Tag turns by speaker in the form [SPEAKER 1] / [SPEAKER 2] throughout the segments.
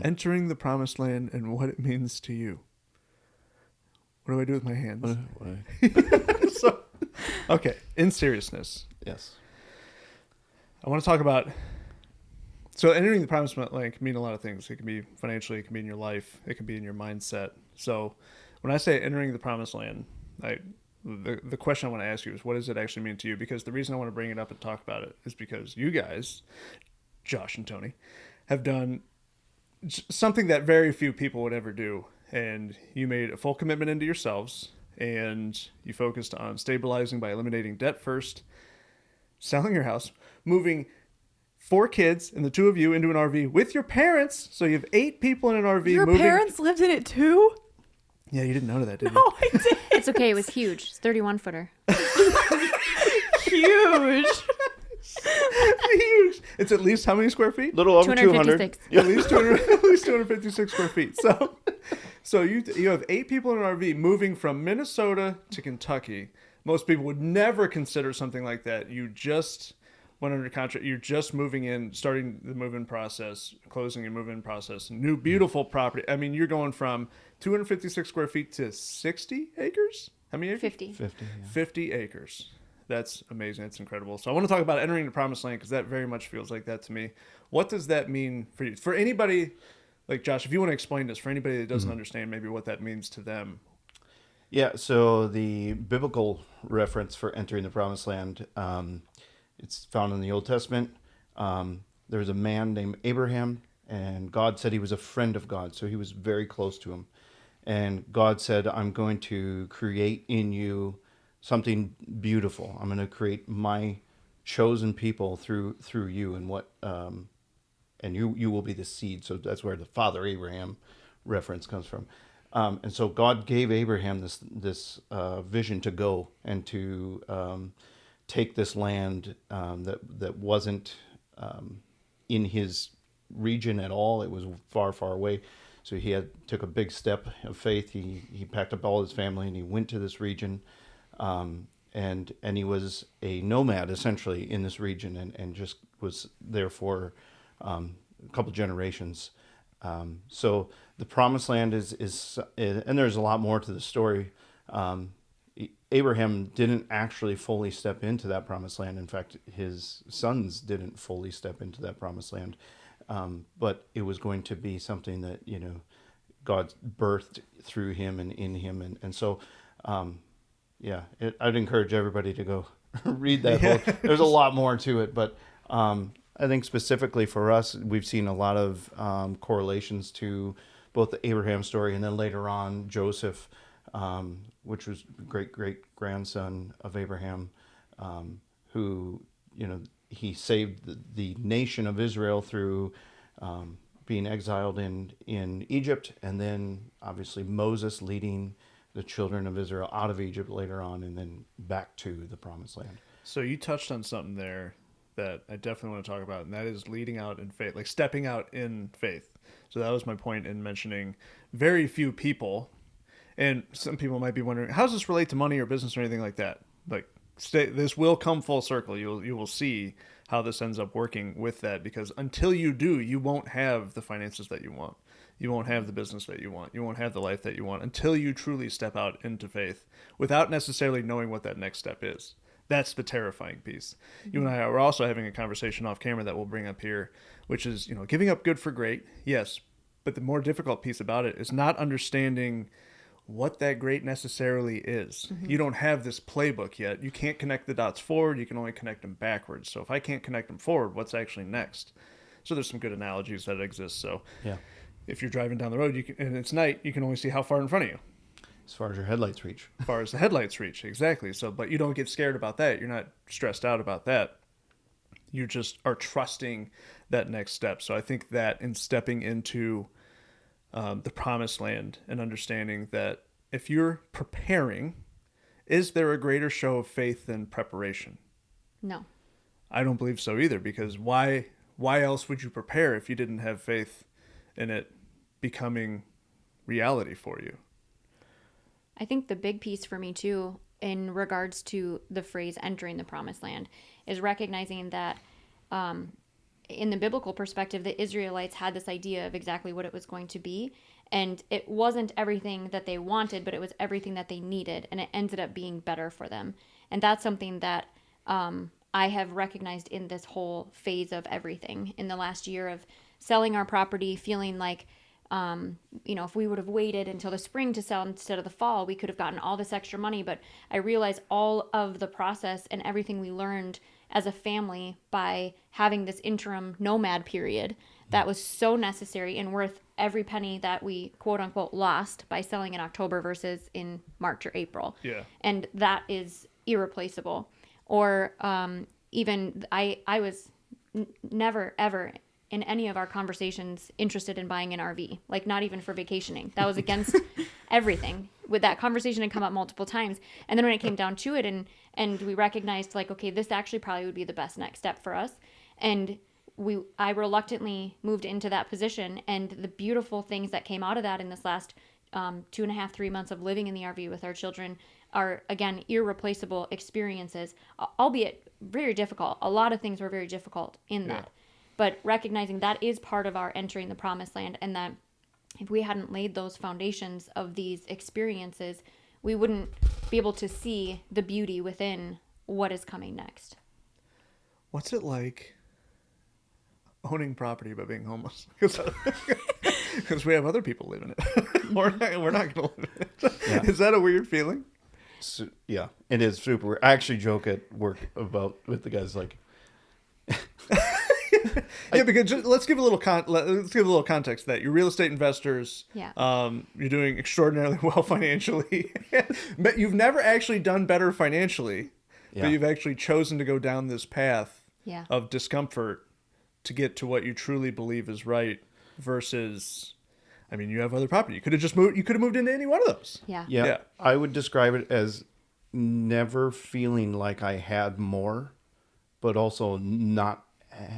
[SPEAKER 1] Entering the promised land and what it means to you. What do I do with my hands? So, okay, in seriousness.
[SPEAKER 2] Yes.
[SPEAKER 1] I want to talk about... So entering the promised land can mean a lot of things. It can be financially, it can be in your life, it can be in your mindset. So when I say entering the promised land, the question I want to ask you is, what does it actually mean to you? Because the reason I want to bring it up and talk about it is because you guys, Josh and Tony, have done something that very few people would ever do. And you made a full commitment into yourselves, and you focused on stabilizing by eliminating debt first, selling your house, moving 4 kids and the 2 of you into an RV with your parents. So you have 8 people in an RV.
[SPEAKER 3] Your parents lived in it too?
[SPEAKER 1] Yeah, you didn't know that, did you?
[SPEAKER 3] No, I did.
[SPEAKER 4] It's okay. It was huge. It's 31-footer.
[SPEAKER 3] Huge.
[SPEAKER 1] Huge. It's at least how many square feet?
[SPEAKER 2] Little over 200.
[SPEAKER 4] 256.
[SPEAKER 1] At least 200, at least 256 square feet. So you have 8 people in an RV moving from Minnesota to Kentucky. Most people would never consider something like that. You just went under contract. You're just moving in, starting the move-in process, closing your move-in process. New beautiful property. I mean, you're going from 256 square feet to 60 acres? How many acres?
[SPEAKER 4] 50.
[SPEAKER 2] 50. Yeah.
[SPEAKER 1] 50 acres. That's amazing. That's incredible. So I want to talk about entering the promised land because that very much feels like that to me. What does that mean for you? For anybody, like Josh, if you want to explain this, for anybody that doesn't understand maybe what that means to them.
[SPEAKER 2] Yeah, so the biblical reference for entering the promised land, it's found in the Old Testament. There's a man named Abraham, and God said he was a friend of God, so he was very close to him. And God said, I'm going to create in you something beautiful. I'm going to create my chosen people through you, and and you will be the seed. So that's where the Father Abraham reference comes from. And so God gave Abraham this vision to go and to take this land that wasn't in his region at all. It was far, far away. So he took a big step of faith. He packed up all his family and he went to this region, and he was a nomad essentially in this region, and just was there for a couple generations. So the promised land is and there's a lot more to the story. Abraham didn't actually fully step into that promised land. In fact, his sons didn't fully step into that promised land. But it was going to be something that, God birthed through him and in him. And so, I'd encourage everybody to go read that book. There's a lot more to it, but I think specifically for us, we've seen a lot of correlations to both the Abraham story and then later on Joseph, which was great-great-grandson of Abraham, who, he saved the nation of Israel through being exiled in Egypt, and then obviously Moses leading the children of Israel out of Egypt later on and then back to the promised land.
[SPEAKER 1] So you touched on something there that I definitely want to talk about, and that is leading out in faith, like stepping out in faith. So that was my point in mentioning very few people. And some people might be wondering, how does this relate to money or business or anything like that? Like, this will come full circle. You will see how this ends up working with that, because until you do, you won't have the finances that you want. You won't have the business that you want. You won't have the life that you want until you truly step out into faith without necessarily knowing what that next step is. That's the terrifying piece. You and I are also having a conversation off camera that we'll bring up here, which is, giving up good for great. Yes. But the more difficult piece about it is not understanding what that great necessarily is. Mm-hmm. You don't have this playbook yet. You can't connect the dots forward. You can only connect them backwards. So if I can't connect them forward, what's actually next? So there's some good analogies that exist. So if you're driving down the road and it's night, you can only see how far in front of you.
[SPEAKER 2] As far as your headlights reach.
[SPEAKER 1] As far as the headlights reach, exactly. So, but you don't get scared about that. You're not stressed out about that. You just are trusting that next step. So I think that in stepping into the promised land and understanding that if you're preparing, is there a greater show of faith than preparation?
[SPEAKER 4] No.
[SPEAKER 1] I don't believe so either, because why else would you prepare if you didn't have faith in it becoming reality for you?
[SPEAKER 4] I think the big piece for me too, in regards to the phrase entering the promised land, is recognizing that in the biblical perspective, the Israelites had this idea of exactly what it was going to be. And it wasn't everything that they wanted, but it was everything that they needed. And it ended up being better for them. And that's something that I have recognized in this whole phase of everything in the last year of selling our property, feeling like, if we would have waited until the spring to sell instead of the fall, we could have gotten all this extra money. But I realized all of the process and everything we learned as a family by having this interim nomad period that was so necessary and worth every penny that we quote unquote lost by selling in October versus in March or April.
[SPEAKER 1] Yeah.
[SPEAKER 4] And that is irreplaceable. Or even I was never ever in any of our conversations interested in buying an RV, like not even for vacationing. That was against everything. With that conversation had come up multiple times. And then when it came down to it and we recognized like, okay, this actually probably would be the best next step for us. And I reluctantly moved into that position, and the beautiful things that came out of that in this last 2.5, 3 months of living in the RV with our children are, again, irreplaceable experiences, albeit very difficult. A lot of things were very difficult in that. But recognizing that is part of our entering the promised land, and that if we hadn't laid those foundations of these experiences, we wouldn't be able to see the beauty within what is coming next.
[SPEAKER 1] What's it like owning property but being homeless? Because we have other people living it. we're not going to live in it.
[SPEAKER 2] Yeah.
[SPEAKER 1] Is that a weird feeling?
[SPEAKER 2] So, yeah, it is super weird. I actually joke at work with the guys like,
[SPEAKER 1] yeah, because let's give a little context to that. You're real estate investors.
[SPEAKER 4] Yeah.
[SPEAKER 1] You're doing extraordinarily well financially, but you've never actually done better financially.
[SPEAKER 2] Yeah.
[SPEAKER 1] But you've actually chosen to go down this path
[SPEAKER 4] Yeah.
[SPEAKER 1] of discomfort to get to what you truly believe is right. Versus, I mean, you have other property. You could have just moved. You could have moved into any one of those.
[SPEAKER 4] Yeah.
[SPEAKER 2] yeah, I would describe it as never feeling like I had more, but also not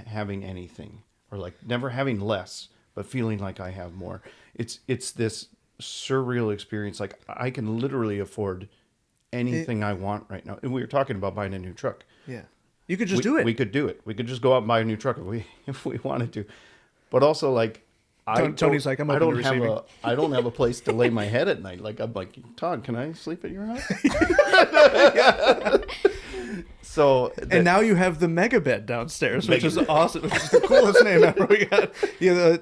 [SPEAKER 2] having anything, or like never having less, but feeling like I have more. It's this surreal experience. Like I can literally afford anything I want right now. And we were talking about buying a new truck.
[SPEAKER 1] Yeah. You could just do it.
[SPEAKER 2] We could do it. We could just go out and buy a new truck if we wanted to. But also like
[SPEAKER 1] Tony's like, I'm open to receiving.
[SPEAKER 2] I don't have a place to lay my head at night. Like I'm like, Todd, can I sleep at your house? So
[SPEAKER 1] and now you have the mega bed downstairs, which is awesome. Which is the coolest name ever. We got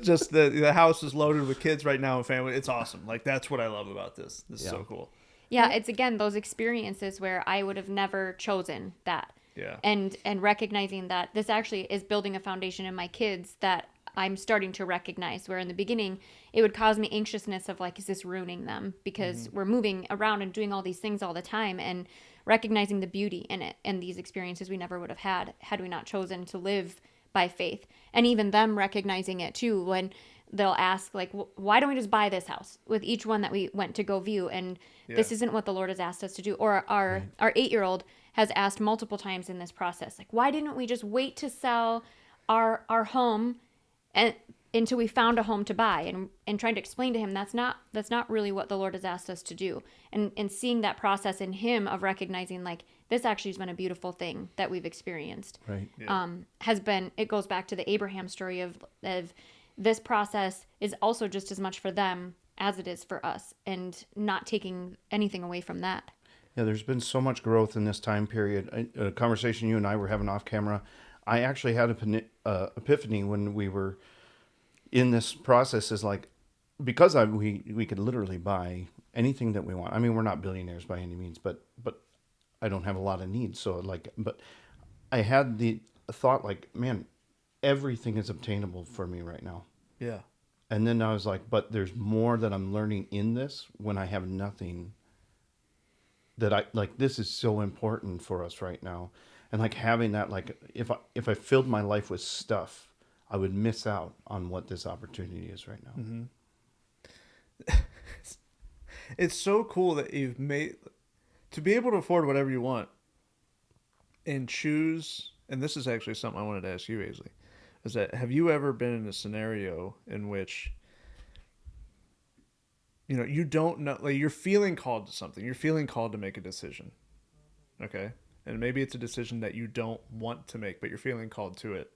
[SPEAKER 1] just the house is loaded with kids right now and family. It's awesome. Like that's what I love about this. This is so cool.
[SPEAKER 4] Yeah, it's again those experiences where I would have never chosen that.
[SPEAKER 1] Yeah.
[SPEAKER 4] And recognizing that this actually is building a foundation in my kids that I'm starting to recognize, where in the beginning it would cause me anxiousness of like, is this ruining them? Because we're moving around and doing all these things all the time, and recognizing the beauty in it and these experiences we never would have had we not chosen to live by faith. And even them recognizing it too, when they'll ask like, why don't we just buy this house with each one that we went to go view? And this isn't what the Lord has asked us to do. Or our 8-year-old has asked multiple times in this process, like, why didn't we just wait to sell our home and until we found a home to buy? And trying to explain to him that's not really what the Lord has asked us to do. And seeing that process in him of recognizing like, this actually has been a beautiful thing that we've experienced.
[SPEAKER 2] Right.
[SPEAKER 1] Yeah.
[SPEAKER 4] It goes back to the Abraham story of this process is also just as much for them as it is for us, and not taking anything away from that.
[SPEAKER 2] Yeah, there's been so much growth in this time period. A conversation you and I were having off camera, I actually had an epiphany when we were in this process. Is like, because we could literally buy anything that we want. I mean, we're not billionaires by any means, but I don't have a lot of needs. So like, but I had the thought like, man, everything is obtainable for me right now.
[SPEAKER 1] Yeah.
[SPEAKER 2] And then I was like, but there's more that I'm learning in this when I have nothing. That I like, this is so important for us right now. And like having that, like if I filled my life with stuff, I would miss out on what this opportunity is right now.
[SPEAKER 1] Mm-hmm. It's so cool that you've made to be able to afford whatever you want and choose. And this is actually something I wanted to ask you, Aisley, is that have you ever been in a scenario in which you don't know, like you're feeling called to something, you're feeling called to make a decision, okay, and maybe it's a decision that you don't want to make, but you're feeling called to it,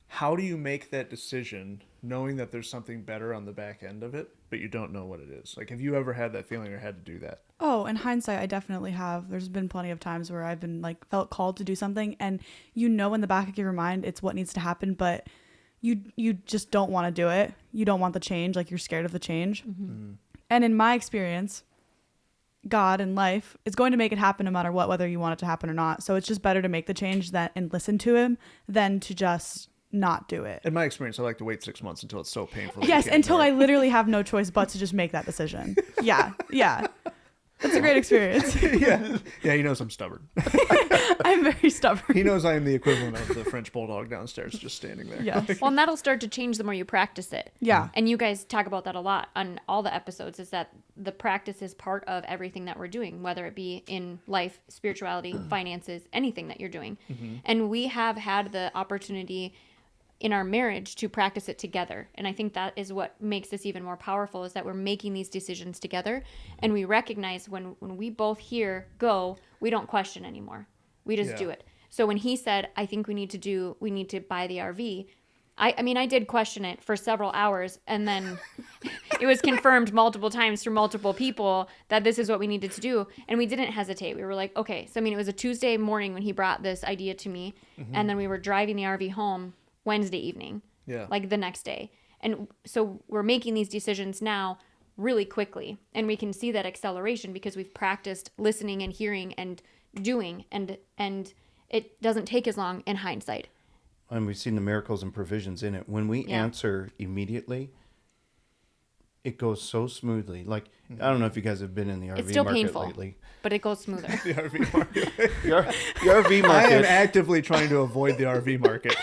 [SPEAKER 1] how do you make that decision knowing that there's something better on the back end of it, but you don't know what it is? Like, have you ever had that feeling or had to do that?
[SPEAKER 3] Oh, in hindsight, I definitely have. There's been plenty of times where I've been like felt called to do something, and you know in the back of your mind it's what needs to happen, but you just don't want to do it. You don't want the change, like you're scared of the change.
[SPEAKER 1] Mm-hmm.
[SPEAKER 3] And in my experience, God and life is going to make it happen no matter what, whether you want it to happen or not. So it's just better to make the change and listen to him than to just not do it.
[SPEAKER 1] In my experience, I like to wait 6 months until it's so painful. that you
[SPEAKER 3] Yes,
[SPEAKER 1] can't
[SPEAKER 3] until I
[SPEAKER 1] ignore it.
[SPEAKER 3] literally have no choice but to just make that decision. Yeah. That's a great experience.
[SPEAKER 1] yeah, he knows I'm stubborn.
[SPEAKER 3] I'm very stubborn.
[SPEAKER 1] He knows I am the equivalent of the French bulldog downstairs, just standing there.
[SPEAKER 3] Yes.
[SPEAKER 4] Well, and that'll start to change the more you practice it.
[SPEAKER 3] Yeah.
[SPEAKER 4] And you guys talk about that a lot on all the episodes, is that the practice is part of everything that we're doing, whether it be in life, spirituality, finances, anything that you're doing. And we have had the opportunity in our marriage to practice it together. And I think that is what makes this even more powerful, is that we're making these decisions together. And we recognize when we both hear go, we don't question anymore. We just do it. So when he said, I think we need to buy the RV, I mean, I did question it for several hours, and then it was confirmed multiple times through multiple people that this is what we needed to do. And we didn't hesitate. We were like, okay. So, I mean, it was a Tuesday morning when he brought this idea to me, and then we were driving the RV home Wednesday evening, like the next day. And so we're making these decisions now really quickly, and we can see that acceleration because we've practiced listening and hearing and doing, and it doesn't take as long in hindsight.
[SPEAKER 2] And we've seen the miracles and provisions in it. When we answer immediately, it goes so smoothly. Like, I don't know if you guys have been in the RV
[SPEAKER 4] It's still
[SPEAKER 2] market
[SPEAKER 4] painful,
[SPEAKER 2] lately.
[SPEAKER 4] but it goes smoother.
[SPEAKER 1] The RV market.
[SPEAKER 2] The RV
[SPEAKER 1] I am
[SPEAKER 2] market,
[SPEAKER 1] actively trying to avoid the RV market.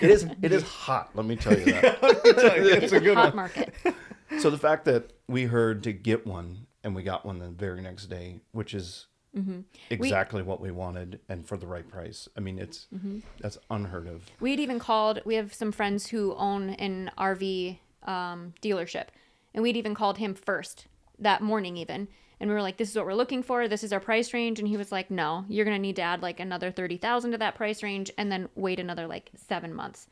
[SPEAKER 2] it is hot, let me tell you that.
[SPEAKER 1] It's a good
[SPEAKER 4] Hot
[SPEAKER 1] one.
[SPEAKER 4] market.
[SPEAKER 2] So the fact that we heard to get one and we got one the very next day, which is exactly what we wanted and for the right price. I mean, that's unheard of.
[SPEAKER 4] We have some friends who own an RV dealership, and we'd even called him first that morning even. And we were like, this is what we're looking for. This is our price range. And he was like, no, you're going to need to add like another 30,000 to that price range and then wait another like 7 months.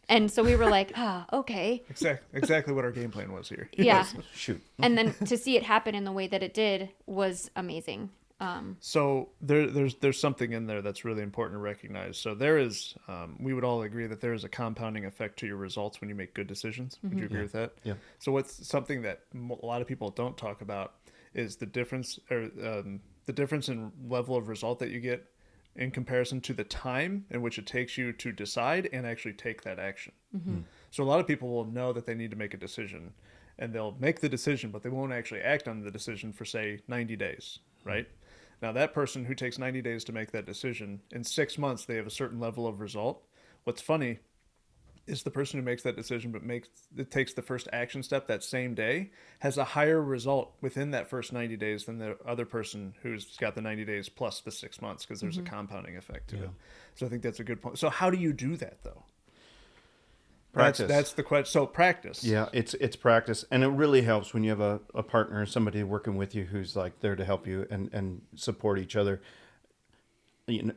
[SPEAKER 4] And so we were like, okay.
[SPEAKER 1] Exactly what our game plan was here.
[SPEAKER 4] Yeah.
[SPEAKER 2] Shoot.
[SPEAKER 4] And then to see it happen in the way that it did was amazing.
[SPEAKER 1] So there's something in there that's really important to recognize. So there is, we would all agree that there is a compounding effect to your results when you make good decisions. Would you agree with that?
[SPEAKER 2] Yeah.
[SPEAKER 1] So what's something that a lot of people don't talk about is the difference, or the difference in level of result that you get in comparison to the time in which it takes you to decide and actually take that action. So a lot of people will know that they need to make a decision, and they'll make the decision, but they won't actually act on the decision for, say, 90 days, right? Now, that person who takes 90 days to make that decision, in 6 months, they have a certain level of result. What's funny is the person who makes that decision but takes the first action step that same day has a higher result within that first 90 days than the other person who's got the 90 days plus the 6 months, because there's a compounding effect to it. So I think that's a good point. So how do you do that, though?
[SPEAKER 2] Practice.
[SPEAKER 1] That's the question. So practice.
[SPEAKER 2] Yeah, it's practice. And it really helps when you have a partner, somebody working with you who's like there to help you and support each other. You know,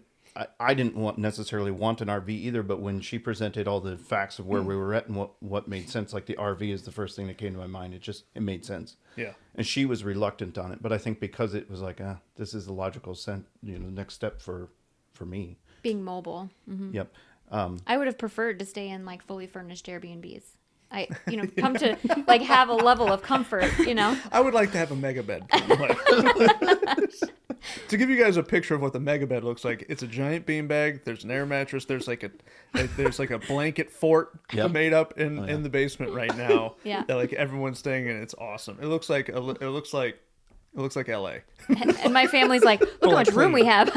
[SPEAKER 2] I didn't necessarily want an RV either, but when she presented all the facts of where we were at and what made sense, like the RV is the first thing that came to my mind. It made sense.
[SPEAKER 1] Yeah.
[SPEAKER 2] And she was reluctant on it, but I think because it was like, this is the logical next step for me.
[SPEAKER 4] Being mobile.
[SPEAKER 2] Yep.
[SPEAKER 4] I would have preferred to stay in like fully furnished Airbnbs. Come to like have a level of comfort,
[SPEAKER 1] I would like to have a mega bed. To give you guys a picture of what the mega bed looks like, it's a giant beanbag. There's an air mattress. There's like a blanket fort made up in the basement right now.
[SPEAKER 4] Yeah.
[SPEAKER 1] That like everyone's staying in. It's awesome. It looks like LA.
[SPEAKER 4] And my family's like, look how much room we have.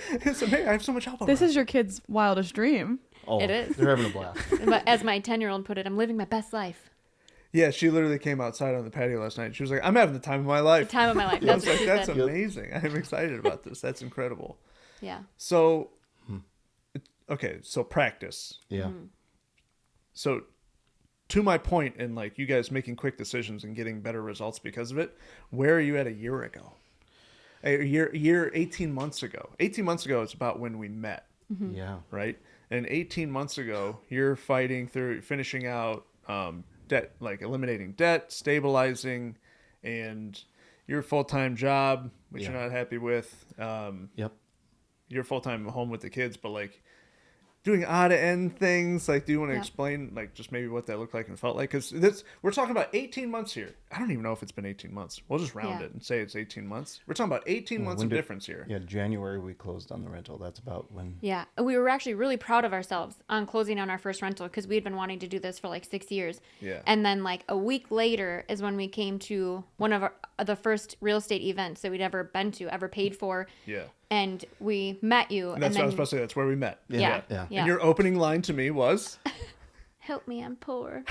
[SPEAKER 1] It's amazing. I have so much help.
[SPEAKER 3] This is your kid's wildest dream.
[SPEAKER 2] Oh,
[SPEAKER 4] It is.
[SPEAKER 2] They're having a blast.
[SPEAKER 4] But as my 10-year-old put it, I'm living my best life.
[SPEAKER 1] Yeah, she literally came outside on the patio last night. She was like, "I'm having the time of my life."
[SPEAKER 4] The time of my life.
[SPEAKER 1] I
[SPEAKER 4] That's
[SPEAKER 1] was
[SPEAKER 4] what
[SPEAKER 1] like,
[SPEAKER 4] she
[SPEAKER 1] "That's
[SPEAKER 4] said.
[SPEAKER 1] amazing. I'm excited about this. That's incredible."
[SPEAKER 4] Yeah.
[SPEAKER 1] So, okay, so practice.
[SPEAKER 2] Yeah.
[SPEAKER 1] So, to my point, in like you guys making quick decisions and getting better results because of it, where are you at a year ago? a year 18 months ago. 18 months ago, it's about when we met,
[SPEAKER 2] Yeah.
[SPEAKER 1] right? And 18 months ago, you're fighting through finishing out debt, like eliminating debt, stabilizing, and your full-time job, which
[SPEAKER 2] Yeah.
[SPEAKER 1] you're not happy with.
[SPEAKER 2] Yep.
[SPEAKER 1] You're full-time home with the kids, but like doing odd end things. Like, do you want to
[SPEAKER 4] Yep.
[SPEAKER 1] explain, like, just maybe what that looked like and felt like? Because this, we're talking about 18 months here. I don't even know if it's been 18 months. We'll just round
[SPEAKER 4] Yeah.
[SPEAKER 1] it and say it's 18 months. We're talking about 18 months
[SPEAKER 2] when
[SPEAKER 1] of
[SPEAKER 2] did-
[SPEAKER 1] difference here.
[SPEAKER 2] Yeah, January we closed on the rental. That's about when.
[SPEAKER 4] Yeah, we were actually really proud of ourselves on closing on our first rental because we had been wanting to do this for like 6 years.
[SPEAKER 1] Yeah.
[SPEAKER 4] And then like a week later is when we came to one of the first real estate events that we'd ever been to, ever paid for.
[SPEAKER 1] Yeah.
[SPEAKER 4] And we met you.
[SPEAKER 1] And that's what I was supposed to say. That's where we met.
[SPEAKER 4] Yeah.
[SPEAKER 2] Yeah.
[SPEAKER 4] Yeah.
[SPEAKER 1] And your opening line to me was,
[SPEAKER 4] Help me, I'm poor.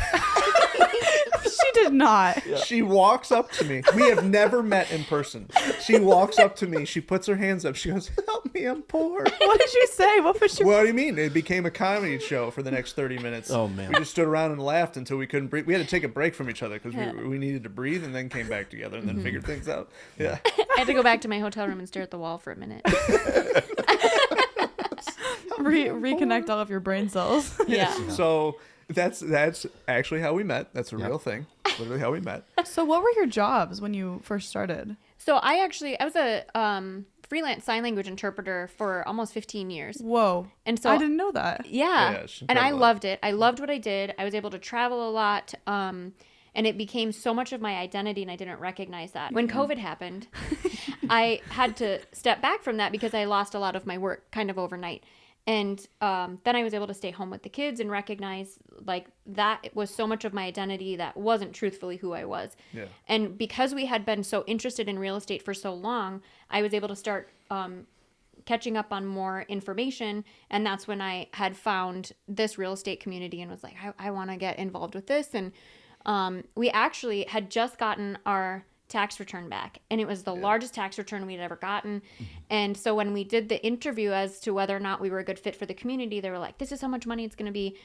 [SPEAKER 3] She did not.
[SPEAKER 1] she walks up to me. We have never met in person. She walks up to me. She puts her hands up. She goes, help me, I'm poor.
[SPEAKER 3] What did you say? What was your
[SPEAKER 1] What do you mean? It became a comedy show for the next 30 minutes.
[SPEAKER 2] Oh, man.
[SPEAKER 1] We just stood around and laughed until we couldn't breathe. We had to take a break from each other because we needed to breathe and then came back together and then figured things out. Yeah.
[SPEAKER 4] I had to go back to my hotel room and stare at the wall for a minute.
[SPEAKER 3] reconnect all of your brain cells?
[SPEAKER 4] Yeah.
[SPEAKER 1] So that's actually how we met. That's a real thing. Literally how we met.
[SPEAKER 3] So what were your jobs when you first started?
[SPEAKER 4] So I was a freelance sign language interpreter for almost 15 years.
[SPEAKER 3] Whoa.
[SPEAKER 4] And so
[SPEAKER 3] I didn't know that.
[SPEAKER 4] Yeah.
[SPEAKER 1] Yeah, it's
[SPEAKER 4] And I
[SPEAKER 1] incredible.
[SPEAKER 4] loved it. I loved what I did. I was able to travel a lot. And it became so much of my identity, and I didn't recognize that. When COVID happened, I had to step back from that because I lost a lot of my work kind of overnight. And then I was able to stay home with the kids and recognize like that was so much of my identity that wasn't truthfully who I was.
[SPEAKER 1] Yeah.
[SPEAKER 4] And because we had been so interested in real estate for so long, I was able to start catching up on more information. And that's when I had found this real estate community and was like, I want to get involved with this. And we actually had just gotten our tax return back, and it was the largest tax return we'd ever gotten. And so when we did the interview as to whether or not we were a good fit for the community, they were like, this is how much money it's going to be.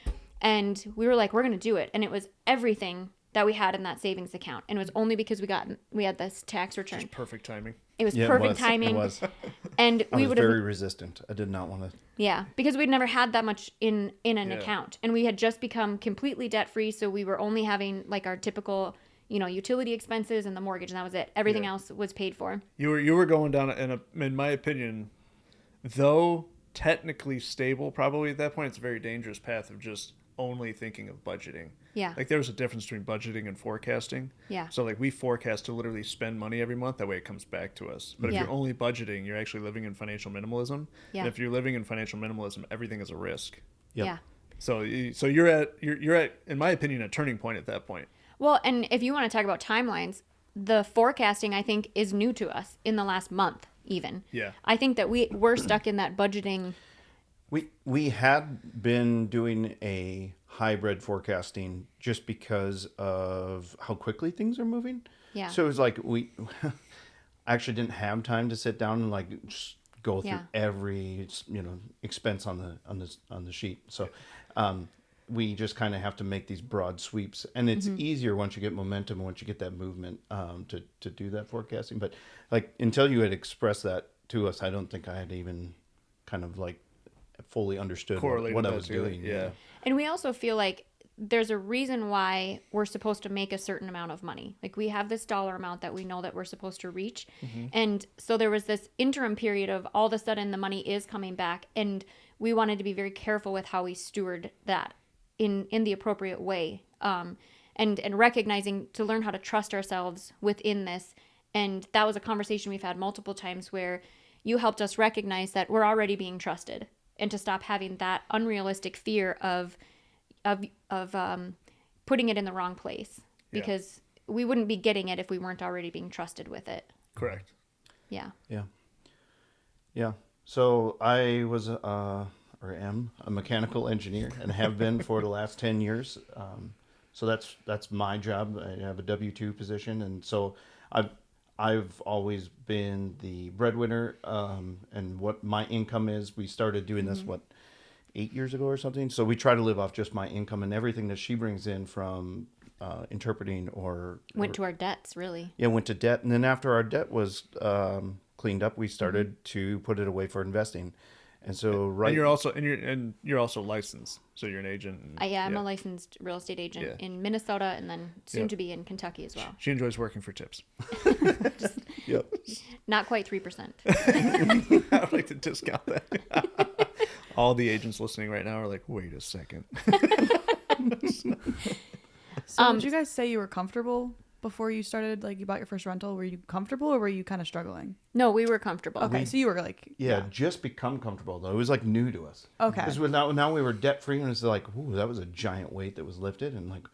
[SPEAKER 4] And we were like, we're going to do it. And it was everything that we had in that savings account. And it was only because we had this tax return.
[SPEAKER 1] Just perfect timing.
[SPEAKER 4] It was
[SPEAKER 2] Yeah,
[SPEAKER 4] perfect
[SPEAKER 2] it was.
[SPEAKER 4] timing.
[SPEAKER 2] It was.
[SPEAKER 4] And
[SPEAKER 2] I
[SPEAKER 4] we
[SPEAKER 2] was
[SPEAKER 4] would have
[SPEAKER 2] very resistant. I did not want to.
[SPEAKER 4] yeah, because we'd never had that much in an
[SPEAKER 1] Yeah.
[SPEAKER 4] account, and we had just become completely debt free, so we were only having like our typical, utility expenses and the mortgage, and that was it. Everything
[SPEAKER 1] Yeah.
[SPEAKER 4] else was paid for.
[SPEAKER 1] You were going down in my opinion, though technically stable, probably at that point, it's a very dangerous path of just only thinking of budgeting.
[SPEAKER 4] Yeah.
[SPEAKER 1] Like there's a difference between budgeting and forecasting.
[SPEAKER 4] Yeah.
[SPEAKER 1] So like we forecast to literally spend money every month. That way it comes back to us. But if
[SPEAKER 4] Yeah.
[SPEAKER 1] you're only budgeting, you're actually living in financial minimalism.
[SPEAKER 4] Yeah.
[SPEAKER 1] And if you're living in financial minimalism, everything is a risk.
[SPEAKER 2] Yep.
[SPEAKER 4] Yeah.
[SPEAKER 1] So you're at in my opinion a turning point at that point.
[SPEAKER 4] Well, and if you want to talk about timelines, the forecasting I think is new to us in the last month even.
[SPEAKER 1] Yeah.
[SPEAKER 4] I think that we're stuck in that budgeting.
[SPEAKER 2] We had been doing a hybrid forecasting just because of how quickly things are moving.
[SPEAKER 4] Yeah.
[SPEAKER 2] So it was like we actually didn't have time to sit down and like just go through
[SPEAKER 4] Yeah.
[SPEAKER 2] every expense on the sheet. So we just kind of have to make these broad sweeps, and it's easier once you get momentum, once you get that movement to do that forecasting. But like until you had expressed that to us, I don't think I had even kind of like fully understood
[SPEAKER 1] Correlated
[SPEAKER 2] what I
[SPEAKER 1] that
[SPEAKER 2] was
[SPEAKER 1] together.
[SPEAKER 2] doing.
[SPEAKER 1] Yeah.
[SPEAKER 4] And we also feel like there's a reason why we're supposed to make a certain amount of money. Like we have this dollar amount that we know that we're supposed to reach. And so there was this interim period of all of a sudden the money is coming back, and we wanted to be very careful with how we steward that in the appropriate way. And recognizing to learn how to trust ourselves within this. And that was a conversation we've had multiple times where you helped us recognize that we're already being trusted, and to stop having that unrealistic fear of putting it in the wrong place, because we wouldn't be getting it if we weren't already being trusted with it.
[SPEAKER 1] Correct.
[SPEAKER 4] Yeah.
[SPEAKER 2] Yeah. So I was or am a mechanical engineer and have been for the last 10 years. So that's my job. I have a W-2 position, and so I've always been the breadwinner, and what my income is. We started doing this 8 years ago or something. So we try to live off just my income, and everything that she brings in from interpreting
[SPEAKER 4] Went to our debts, really.
[SPEAKER 2] went to debt. And then after our debt was cleaned up, we started to put it away for investing. And so
[SPEAKER 1] And you're also licensed, so you're an agent. And,
[SPEAKER 4] I'm a licensed real estate agent in Minnesota, and then soon to be in Kentucky as well.
[SPEAKER 1] She enjoys working for tips.
[SPEAKER 2] Yep.
[SPEAKER 4] Not quite 3%.
[SPEAKER 1] I would like to discount that. All the agents listening right now are like, wait a second.
[SPEAKER 3] So did you guys say you were comfortable before you started, like you bought your first rental? Were you comfortable or were you kind of struggling?
[SPEAKER 4] No, we were comfortable.
[SPEAKER 3] Okay, so you were like,
[SPEAKER 2] Just become comfortable though. It was like new to us.
[SPEAKER 3] Okay.
[SPEAKER 2] Because now we were debt free, and it's like, ooh, that was a giant weight that was lifted. And like,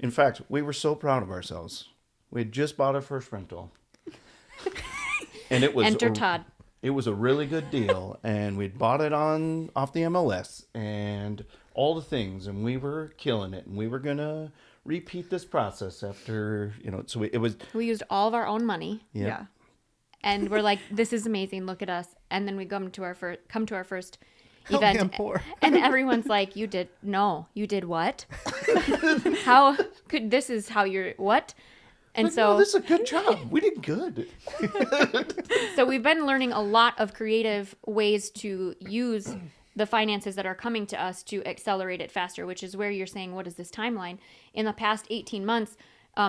[SPEAKER 2] in fact, we were so proud of ourselves. We had just bought our first rental, and it was
[SPEAKER 4] Enter Todd.
[SPEAKER 2] It was a really good deal, and we'd bought it off the MLS and all the things, and we were killing it, and we were gonna repeat this process after, so
[SPEAKER 4] We used all of our own money.
[SPEAKER 3] yeah.
[SPEAKER 4] And we're like, this is amazing. Look at us. And then we come to our first
[SPEAKER 1] Help me,
[SPEAKER 4] event.
[SPEAKER 1] I'm poor.
[SPEAKER 4] And everyone's like, you did what? How could, this is how you're, what? And
[SPEAKER 2] like,
[SPEAKER 4] so
[SPEAKER 2] no, this is a good job. We did good.
[SPEAKER 4] So we've been learning a lot of creative ways to use the finances that are coming to us to accelerate it faster, which is where you're saying, what is this timeline? In the past 18 months,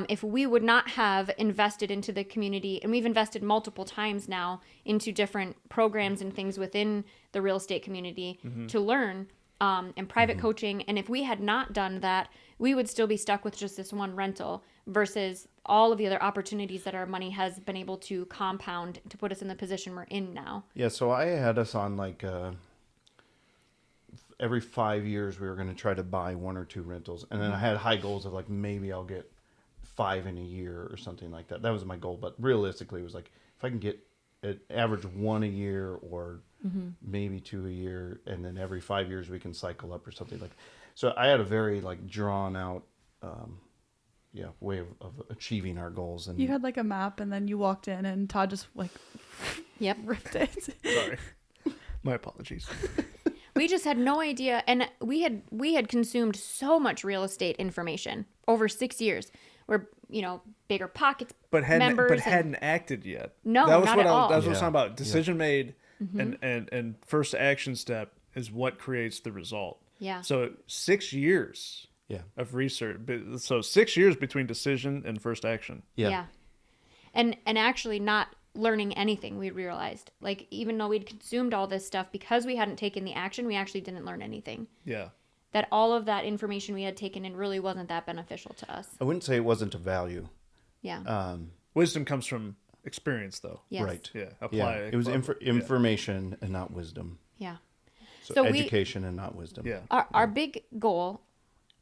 [SPEAKER 4] if we would not have invested into the community, and we've invested multiple times now into different programs and things within the real estate community to learn and private coaching. And if we had not done that, we would still be stuck with just this one rental versus all of the other opportunities that our money has been able to compound to put us in the position we're in now.
[SPEAKER 2] Yeah, so I had us on like every 5 years we were going to try to buy one or two rentals. And then I had high goals of like, maybe I'll get 5 in a year or something like that. That was my goal. But realistically, it was like, if I can get an average 1 a year or maybe 2 a year, and then every 5 years we can cycle up or something like. So I had a very like drawn out, way of achieving our goals. And
[SPEAKER 3] You had like a map and then you walked in and Todd just like ripped it.
[SPEAKER 1] Sorry. My apologies.
[SPEAKER 4] We just had no idea, and we had consumed so much real estate information over 6 years. We're bigger pockets,
[SPEAKER 1] But
[SPEAKER 4] members,
[SPEAKER 1] hadn't acted yet.
[SPEAKER 4] No,
[SPEAKER 1] that was
[SPEAKER 4] not
[SPEAKER 1] what
[SPEAKER 4] at all.
[SPEAKER 1] That was what I was
[SPEAKER 2] Yeah.
[SPEAKER 1] talking about. Decision made, and first action step is what creates the result.
[SPEAKER 4] Yeah.
[SPEAKER 1] So 6 years
[SPEAKER 2] yeah,
[SPEAKER 1] of research. So 6 years between decision and first action.
[SPEAKER 2] yeah,
[SPEAKER 4] and actually not learning anything. We realized, like, even though we'd consumed all this stuff, because we hadn't taken the action, we actually didn't learn anything.
[SPEAKER 1] Yeah.
[SPEAKER 4] That all of that information we had taken in really wasn't that beneficial to us.
[SPEAKER 2] I wouldn't say it wasn't of value.
[SPEAKER 4] Yeah.
[SPEAKER 1] Wisdom comes from experience, though.
[SPEAKER 4] Yes.
[SPEAKER 2] Right.
[SPEAKER 1] Yeah.
[SPEAKER 2] Yeah,
[SPEAKER 1] Apply.
[SPEAKER 2] it was information and not wisdom.
[SPEAKER 4] Yeah.
[SPEAKER 2] So education and not wisdom.
[SPEAKER 1] Yeah.
[SPEAKER 4] Our big goal,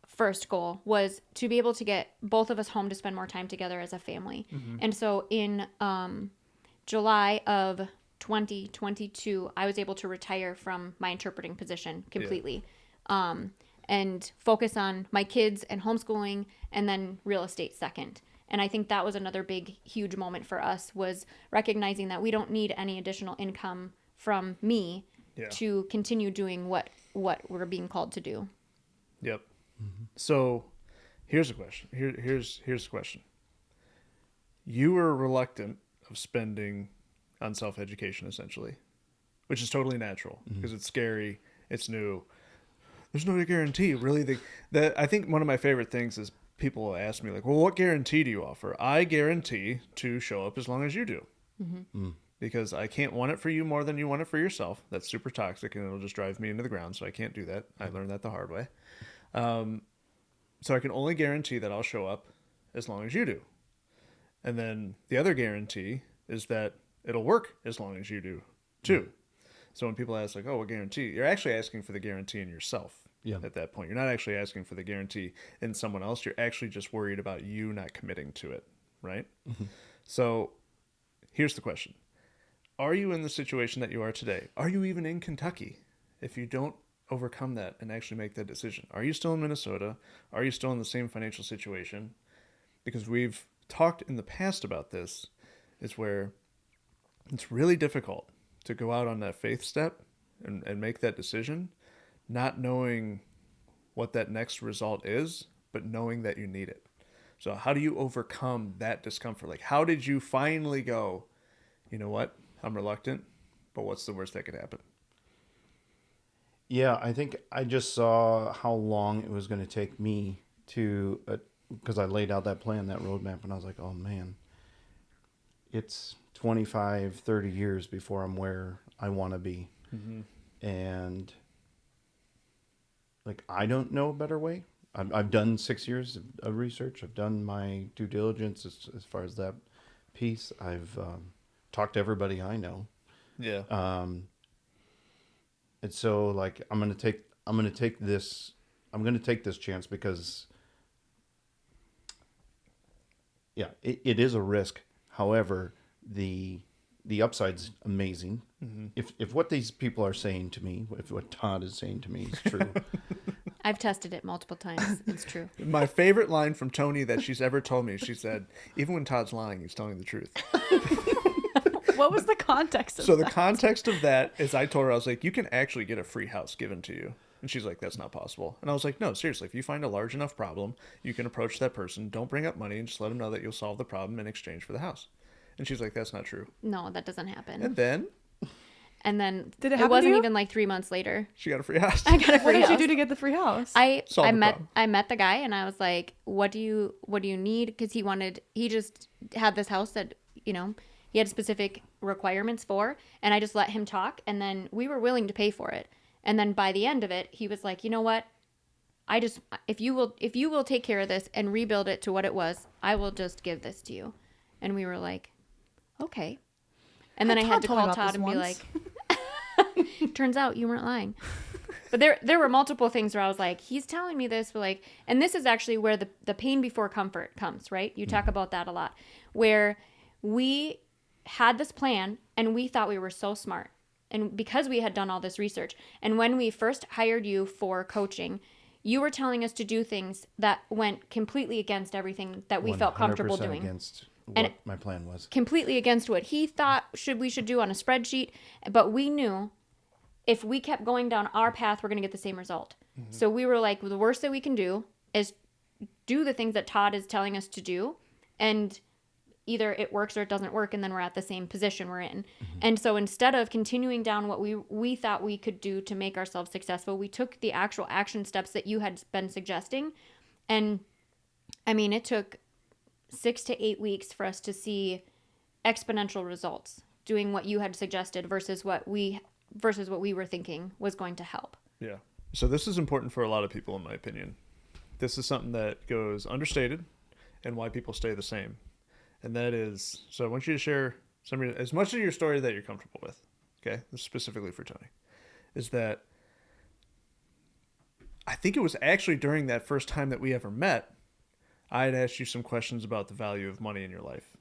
[SPEAKER 4] first goal, was to be able to get both of us home to spend more time together as a family. And so in July of 2022, I was able to retire from my interpreting position completely, and focus on my kids and homeschooling, and then real estate second. And I think that was another big, huge moment for us, was recognizing that we don't need any additional income from me to continue doing what we're being called to do.
[SPEAKER 1] Yep. So here's a question. Here's the question. You were reluctant of spending on self-education, essentially, which is totally natural because it's scary, it's new. There's no guarantee, really. I think one of my favorite things is people will ask me, like, well, what guarantee do you offer? I guarantee to show up as long as you do. Because I can't want it for you more than you want it for yourself. That's super toxic, and it'll just drive me into the ground, so I can't do that. I learned that the hard way. So I can only guarantee that I'll show up as long as you do. And then the other guarantee is that it'll work as long as you do, too. So when people ask, like, oh, what guarantee? You're actually asking for the guarantee in yourself at that point. You're not actually asking for the guarantee in someone else. You're actually just worried about you not committing to it, right? So here's the question. Are you in the situation that you are today? Are you even in Kentucky if you don't overcome that and actually make that decision? Are you still in Minnesota? Are you still in the same financial situation? Because we've talked in the past about this, is where it's really difficult to go out on that faith step and make that decision, not knowing what that next result is, but knowing that you need it. So how do you overcome that discomfort? Like, how did you finally go, you know what? I'm reluctant, but what's the worst that could happen?
[SPEAKER 2] Yeah, I think I just saw how long it was going to take me to, because I laid out that plan, that roadmap, and I was like, oh man, it's 25, 30 years before I'm where I want to be. And like, I don't know a better way. I've done 6 years of research. I've done my due diligence as far as that piece. I've talked to everybody I know.
[SPEAKER 1] Yeah.
[SPEAKER 2] And so like I'm gonna take this chance because yeah, it is a risk. However, the upside's amazing. If what these people are saying to me, if what Todd is saying to me is true,
[SPEAKER 4] I've tested it multiple times. It's true.
[SPEAKER 1] My favorite line from Tony that she's ever told me, she said, even when Todd's lying, he's telling the truth.
[SPEAKER 3] What was the context of
[SPEAKER 1] So
[SPEAKER 3] that?
[SPEAKER 1] the context of that is I told her, I was like, you can actually get a free house given to you. And she's like, that's not possible. And I was like, no, seriously, if you find a large enough problem, you can approach that person. Don't bring up money and just let them know that you'll solve the problem in exchange for the house. And she's like, that's not true.
[SPEAKER 4] No, that doesn't happen.
[SPEAKER 1] And then
[SPEAKER 3] Did it
[SPEAKER 4] it
[SPEAKER 3] happen
[SPEAKER 4] wasn't
[SPEAKER 3] to you?
[SPEAKER 4] even like 3 months later.
[SPEAKER 1] she got a free house.
[SPEAKER 4] I got a
[SPEAKER 3] What
[SPEAKER 4] free
[SPEAKER 3] did
[SPEAKER 4] house.
[SPEAKER 3] you do to get the free house?
[SPEAKER 4] I
[SPEAKER 1] Solve the problem.
[SPEAKER 4] met the guy and I was like, what do you need? Because he just had this house that, he had specific requirements for, and I just let him talk, and then we were willing to pay for it. And then by the end of it, he was like, you know what? If you will take care of this and rebuild it to what it was, I will just give this to you. And we were like, okay. And then I had to
[SPEAKER 3] told me
[SPEAKER 4] call
[SPEAKER 3] about
[SPEAKER 4] Todd
[SPEAKER 3] this
[SPEAKER 4] and be
[SPEAKER 3] once.
[SPEAKER 4] like, turns out you weren't lying. But there were multiple things where I was like, he's telling me this, but like, and this is actually where the pain before comfort comes, right? You talk about that a lot, where we had this plan and we thought we were so smart. And because we had done all this research, and when we first hired you for coaching, you were telling us to do things that went completely against everything that we felt comfortable
[SPEAKER 2] 100%
[SPEAKER 4] doing.
[SPEAKER 2] against what
[SPEAKER 4] And
[SPEAKER 2] my plan was.
[SPEAKER 4] Completely against what he thought we should do on a spreadsheet. But we knew if we kept going down our path, we're going to get the same result. So we were like, well, the worst that we can do is do the things that Todd is telling us to do. And either it works or it doesn't work, and then we're at the same position we're in. And so instead of continuing down what we thought we could do to make ourselves successful, we took the actual action steps that you had been suggesting. And I mean, it took 6 to 8 weeks for us to see exponential results doing what you had suggested versus what we were thinking was going to help.
[SPEAKER 1] Yeah. So this is important for a lot of people, in my opinion. This is something that goes understated and why people stay the same. And that is, so I want you to share as much of your story that you're comfortable with. Okay. This is specifically for Tony. Is that I think it was actually during that first time that we ever met, I had asked you some questions about the value of money in your life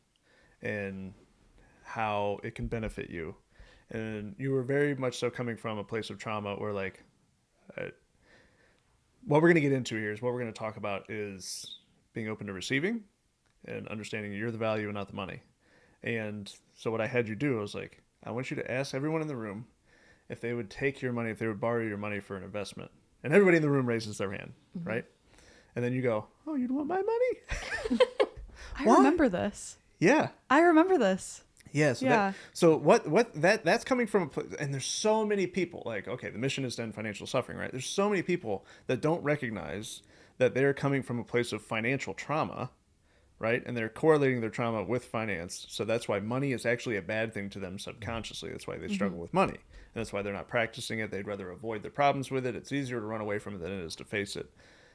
[SPEAKER 1] and how it can benefit you. And you were very much so coming from a place of trauma where like, what we're going to get into here is what we're going to talk about is being open to receiving and understanding you're the value and not the money. And so what I had you do, I was like, I want you to ask everyone in the room if they would take your money, if they would borrow your money for an investment. And everybody in the room raises their hand, right? And then you go, oh, you don't want my money?
[SPEAKER 3] I
[SPEAKER 1] Why?
[SPEAKER 3] remember this.
[SPEAKER 1] Yeah.
[SPEAKER 3] I remember this.
[SPEAKER 1] Yeah. So,
[SPEAKER 3] Yeah.
[SPEAKER 1] That's coming from a place, and there's so many people like, okay, the mission is to end financial suffering, right? There's so many people that don't recognize that they're coming from a place of financial trauma, right? And they're correlating their trauma with finance. So that's why money is actually a bad thing to them subconsciously. That's why they struggle with money. And that's why they're not practicing it. They'd rather avoid their problems with it. It's easier to run away from it than it is to face it.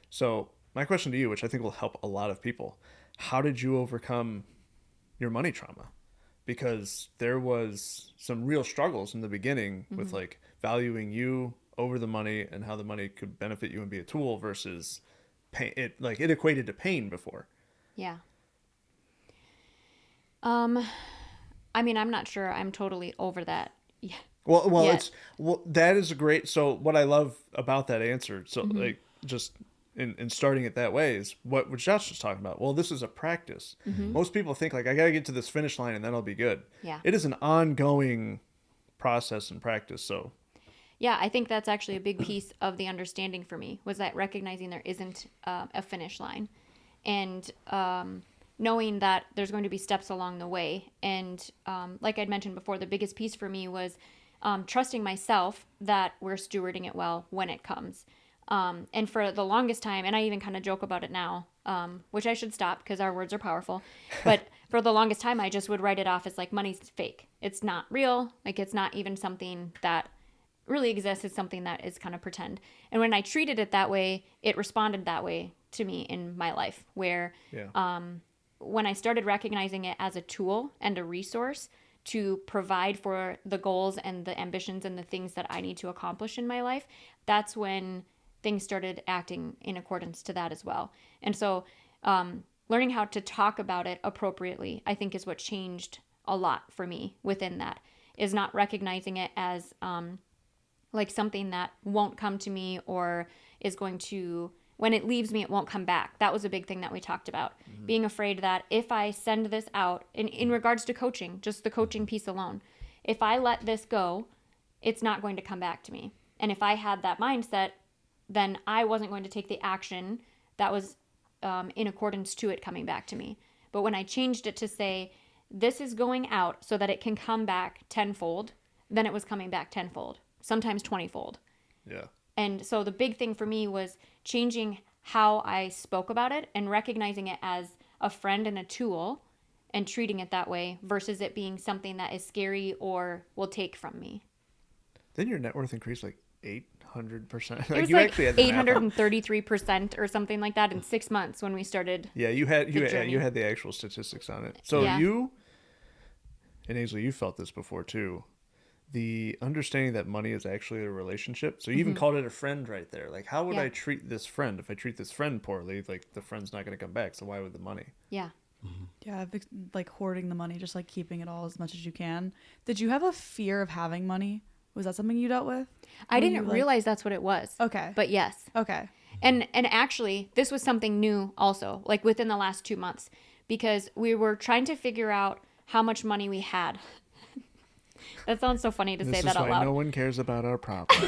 [SPEAKER 1] So my question to you, which I think will help a lot of people, how did you overcome your money trauma? Because there was some real struggles in the beginning with like valuing you over the money and how the money could benefit you and be a tool versus pain. It equated to pain before.
[SPEAKER 4] Yeah. I mean, I'm not sure I'm totally over that. Yeah.
[SPEAKER 1] Well,
[SPEAKER 4] Yeah.
[SPEAKER 1] that is a great. So what I love about that answer, so like just in starting it that way is what Josh was talking about. Well, this is a practice. Most people think like I got to get to this finish line and then I'll be good.
[SPEAKER 4] Yeah.
[SPEAKER 1] It is an ongoing process and practice. So
[SPEAKER 4] Yeah, I think that's actually a big piece of the understanding for me was that recognizing there isn't a finish line. And knowing that there's going to be steps along the way. And like I'd mentioned before, the biggest piece for me was trusting myself that we're stewarding it well when it comes. And for the longest time, and I even kind of joke about it now, which I should stop because our words are powerful. But for the longest time, I just would write it off as like money's fake. It's not real. Like it's not even something that really exists. It's something that is kind of pretend. And when I treated it that way, it responded that way to me in my life, where when I started recognizing it as a tool and a resource to provide for the goals and the ambitions and the things that I need to accomplish in my life, that's when things started acting in accordance to that as well. And so learning how to talk about it appropriately, I think, is what changed a lot for me within that, is not recognizing it as like something that won't come to me or is going to, when it leaves me, it won't come back. That was a big thing that we talked about. Mm-hmm. Being afraid that if I send this out, in regards to coaching, just the coaching piece alone, if I let this go, it's not going to come back to me. And if I had that mindset, then I wasn't going to take the action that was in accordance to it coming back to me. But when I changed it to say, this is going out so that it can come back tenfold, then it was coming back tenfold, sometimes 20-fold.
[SPEAKER 1] Yeah.
[SPEAKER 4] And so the big thing for me was changing how I spoke about it and recognizing it as a friend and a tool and treating it that way versus it being something that is scary or will take from me.
[SPEAKER 1] Then your net worth increased like 800%.
[SPEAKER 4] It was
[SPEAKER 1] you
[SPEAKER 4] like
[SPEAKER 1] actually had the math up.
[SPEAKER 4] 833% or something like that in 6 months when we started.
[SPEAKER 1] Yeah, you had
[SPEAKER 4] journey.
[SPEAKER 1] you had the actual statistics on it. So
[SPEAKER 4] Yeah.
[SPEAKER 1] you and Aisley, you felt this before too. The understanding that money is actually a relationship. So you even called it a friend right there. Like, how would I treat this friend? If I treat this friend poorly, like the friend's not going to come back. So why would the money?
[SPEAKER 4] Yeah.
[SPEAKER 3] Yeah, like hoarding the money, just like keeping it all as much as you can. Did you have a fear of having money? Was that something you dealt with?
[SPEAKER 4] I didn't realize that's what it was.
[SPEAKER 3] Okay.
[SPEAKER 4] But yes.
[SPEAKER 3] Okay.
[SPEAKER 4] And actually, this was something new also, like within the last 2 months, because we were trying to figure out how much money we had. That sounds so funny to say that out loud.
[SPEAKER 1] This is why no one cares about our problems.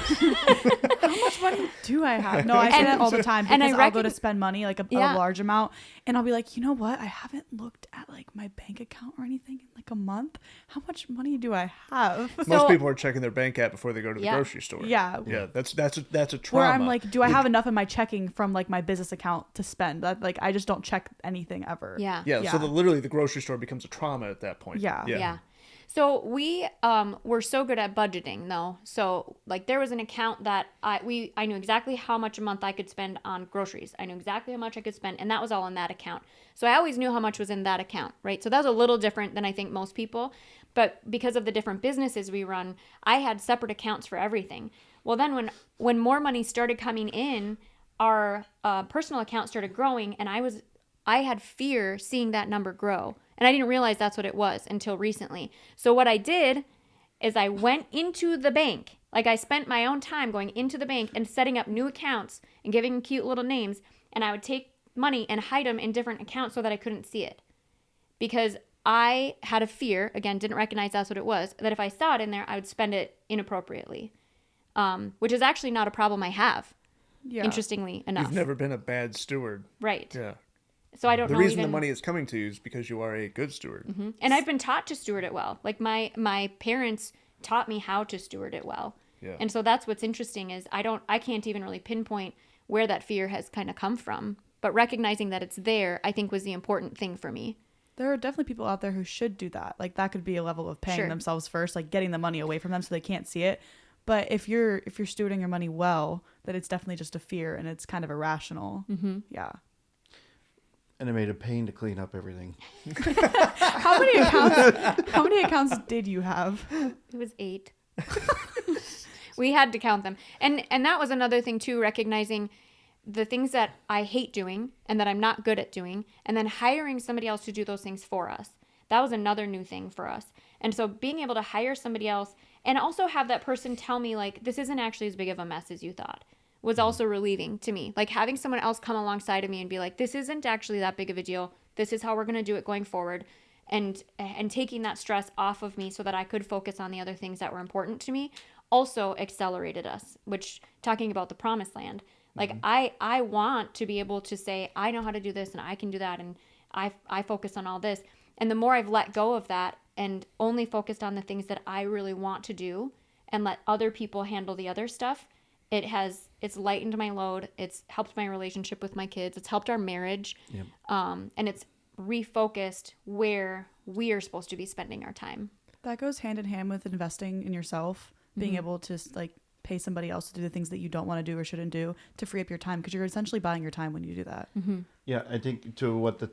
[SPEAKER 3] How much money do I have? No, I say that all the time because I'll go to spend money, like a large amount, and I'll be like, you know what? I haven't looked at like my bank account or anything in like a month. How much money do I have?
[SPEAKER 1] Most people are checking their bank app before they go to the grocery store.
[SPEAKER 3] Yeah.
[SPEAKER 1] Yeah, that's a trauma.
[SPEAKER 3] Where I'm like, do I have enough in my checking from like my business account to spend? That like I just don't check anything ever.
[SPEAKER 4] Yeah.
[SPEAKER 1] Yeah, so literally the grocery store becomes a trauma at that point.
[SPEAKER 4] Yeah. So we were so good at budgeting though. So like there was an account that I knew exactly how much a month I could spend on groceries. I knew exactly how much I could spend, and that was all in that account. So I always knew how much was in that account, right? So that was a little different than I think most people. But because of the different businesses we run, I had separate accounts for everything. Well, then when more money started coming in, our personal account started growing, and I had fear seeing that number grow. And I didn't realize that's what it was until recently. So what I did is I went into the bank. Like I spent my own time going into the bank and setting up new accounts and giving them cute little names. And I would take money and hide them in different accounts so that I couldn't see it. Because I had a fear, again, didn't recognize that's what it was, that if I saw it in there, I would spend it inappropriately. Which is actually not a problem I have, interestingly enough.
[SPEAKER 1] You've never been a bad steward.
[SPEAKER 4] Right.
[SPEAKER 1] Yeah.
[SPEAKER 4] So I don't know.
[SPEAKER 1] The reason the money is coming to you is because you are a good steward.
[SPEAKER 4] Mm-hmm. And I've been taught to steward it well. Like my parents taught me how to steward it well.
[SPEAKER 1] Yeah.
[SPEAKER 4] And so that's what's interesting is I can't even really pinpoint where that fear has kind of come from. But recognizing that it's there, I think was the important thing for me.
[SPEAKER 3] There are definitely people out there who should do that. Like that could be a level of paying themselves first, like getting the money away from them so they can't see it. But if you're stewarding your money well, then it's definitely just a fear and it's kind of irrational. Mm-hmm. Yeah.
[SPEAKER 2] And it made a pain to clean up everything.
[SPEAKER 3] How many accounts did you have?
[SPEAKER 4] It was 8. We had to count them. And that was another thing too, recognizing the things that I hate doing and that I'm not good at doing, and then hiring somebody else to do those things for us. That was another new thing for us. And so being able to hire somebody else and also have that person tell me like, this isn't actually as big of a mess as you thought, was also relieving to me. Like having someone else come alongside of me and be like, this isn't actually that big of a deal. This is how we're going to do it going forward. And taking that stress off of me so that I could focus on the other things that were important to me also accelerated us, which talking about the promised land, like I want to be able to say, I know how to do this and I can do that. And I focus on all this. And the more I've let go of that and only focused on the things that I really want to do and let other people handle the other stuff, it's lightened my load. It's helped my relationship with my kids. It's helped our marriage.
[SPEAKER 2] Yep.
[SPEAKER 4] And it's refocused where we are supposed to be spending our time.
[SPEAKER 3] That goes hand in hand with investing in yourself, being able to like pay somebody else to do the things that you don't want to do or shouldn't do to free up your time, because you're essentially buying your time when you do that.
[SPEAKER 2] Yeah, I think to what the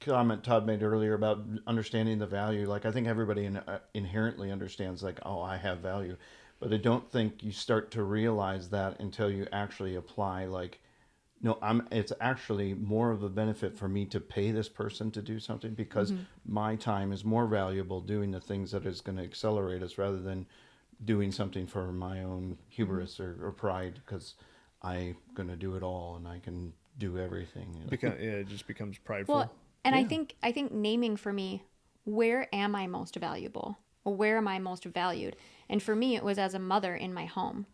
[SPEAKER 2] comment Todd made earlier about understanding the value, like I think everybody inherently understands like, oh, I have value, but I don't think you start to realize that until you actually apply like, no, it's actually more of a benefit for me to pay this person to do something because my time is more valuable doing the things that is going to accelerate us rather than doing something for my own hubris or pride because I'm going to do it all and I can do everything.
[SPEAKER 1] It just becomes prideful.
[SPEAKER 4] Well, and I think naming for me, where am I most valuable? Or where am I most valued? And for me, it was as a mother in my home.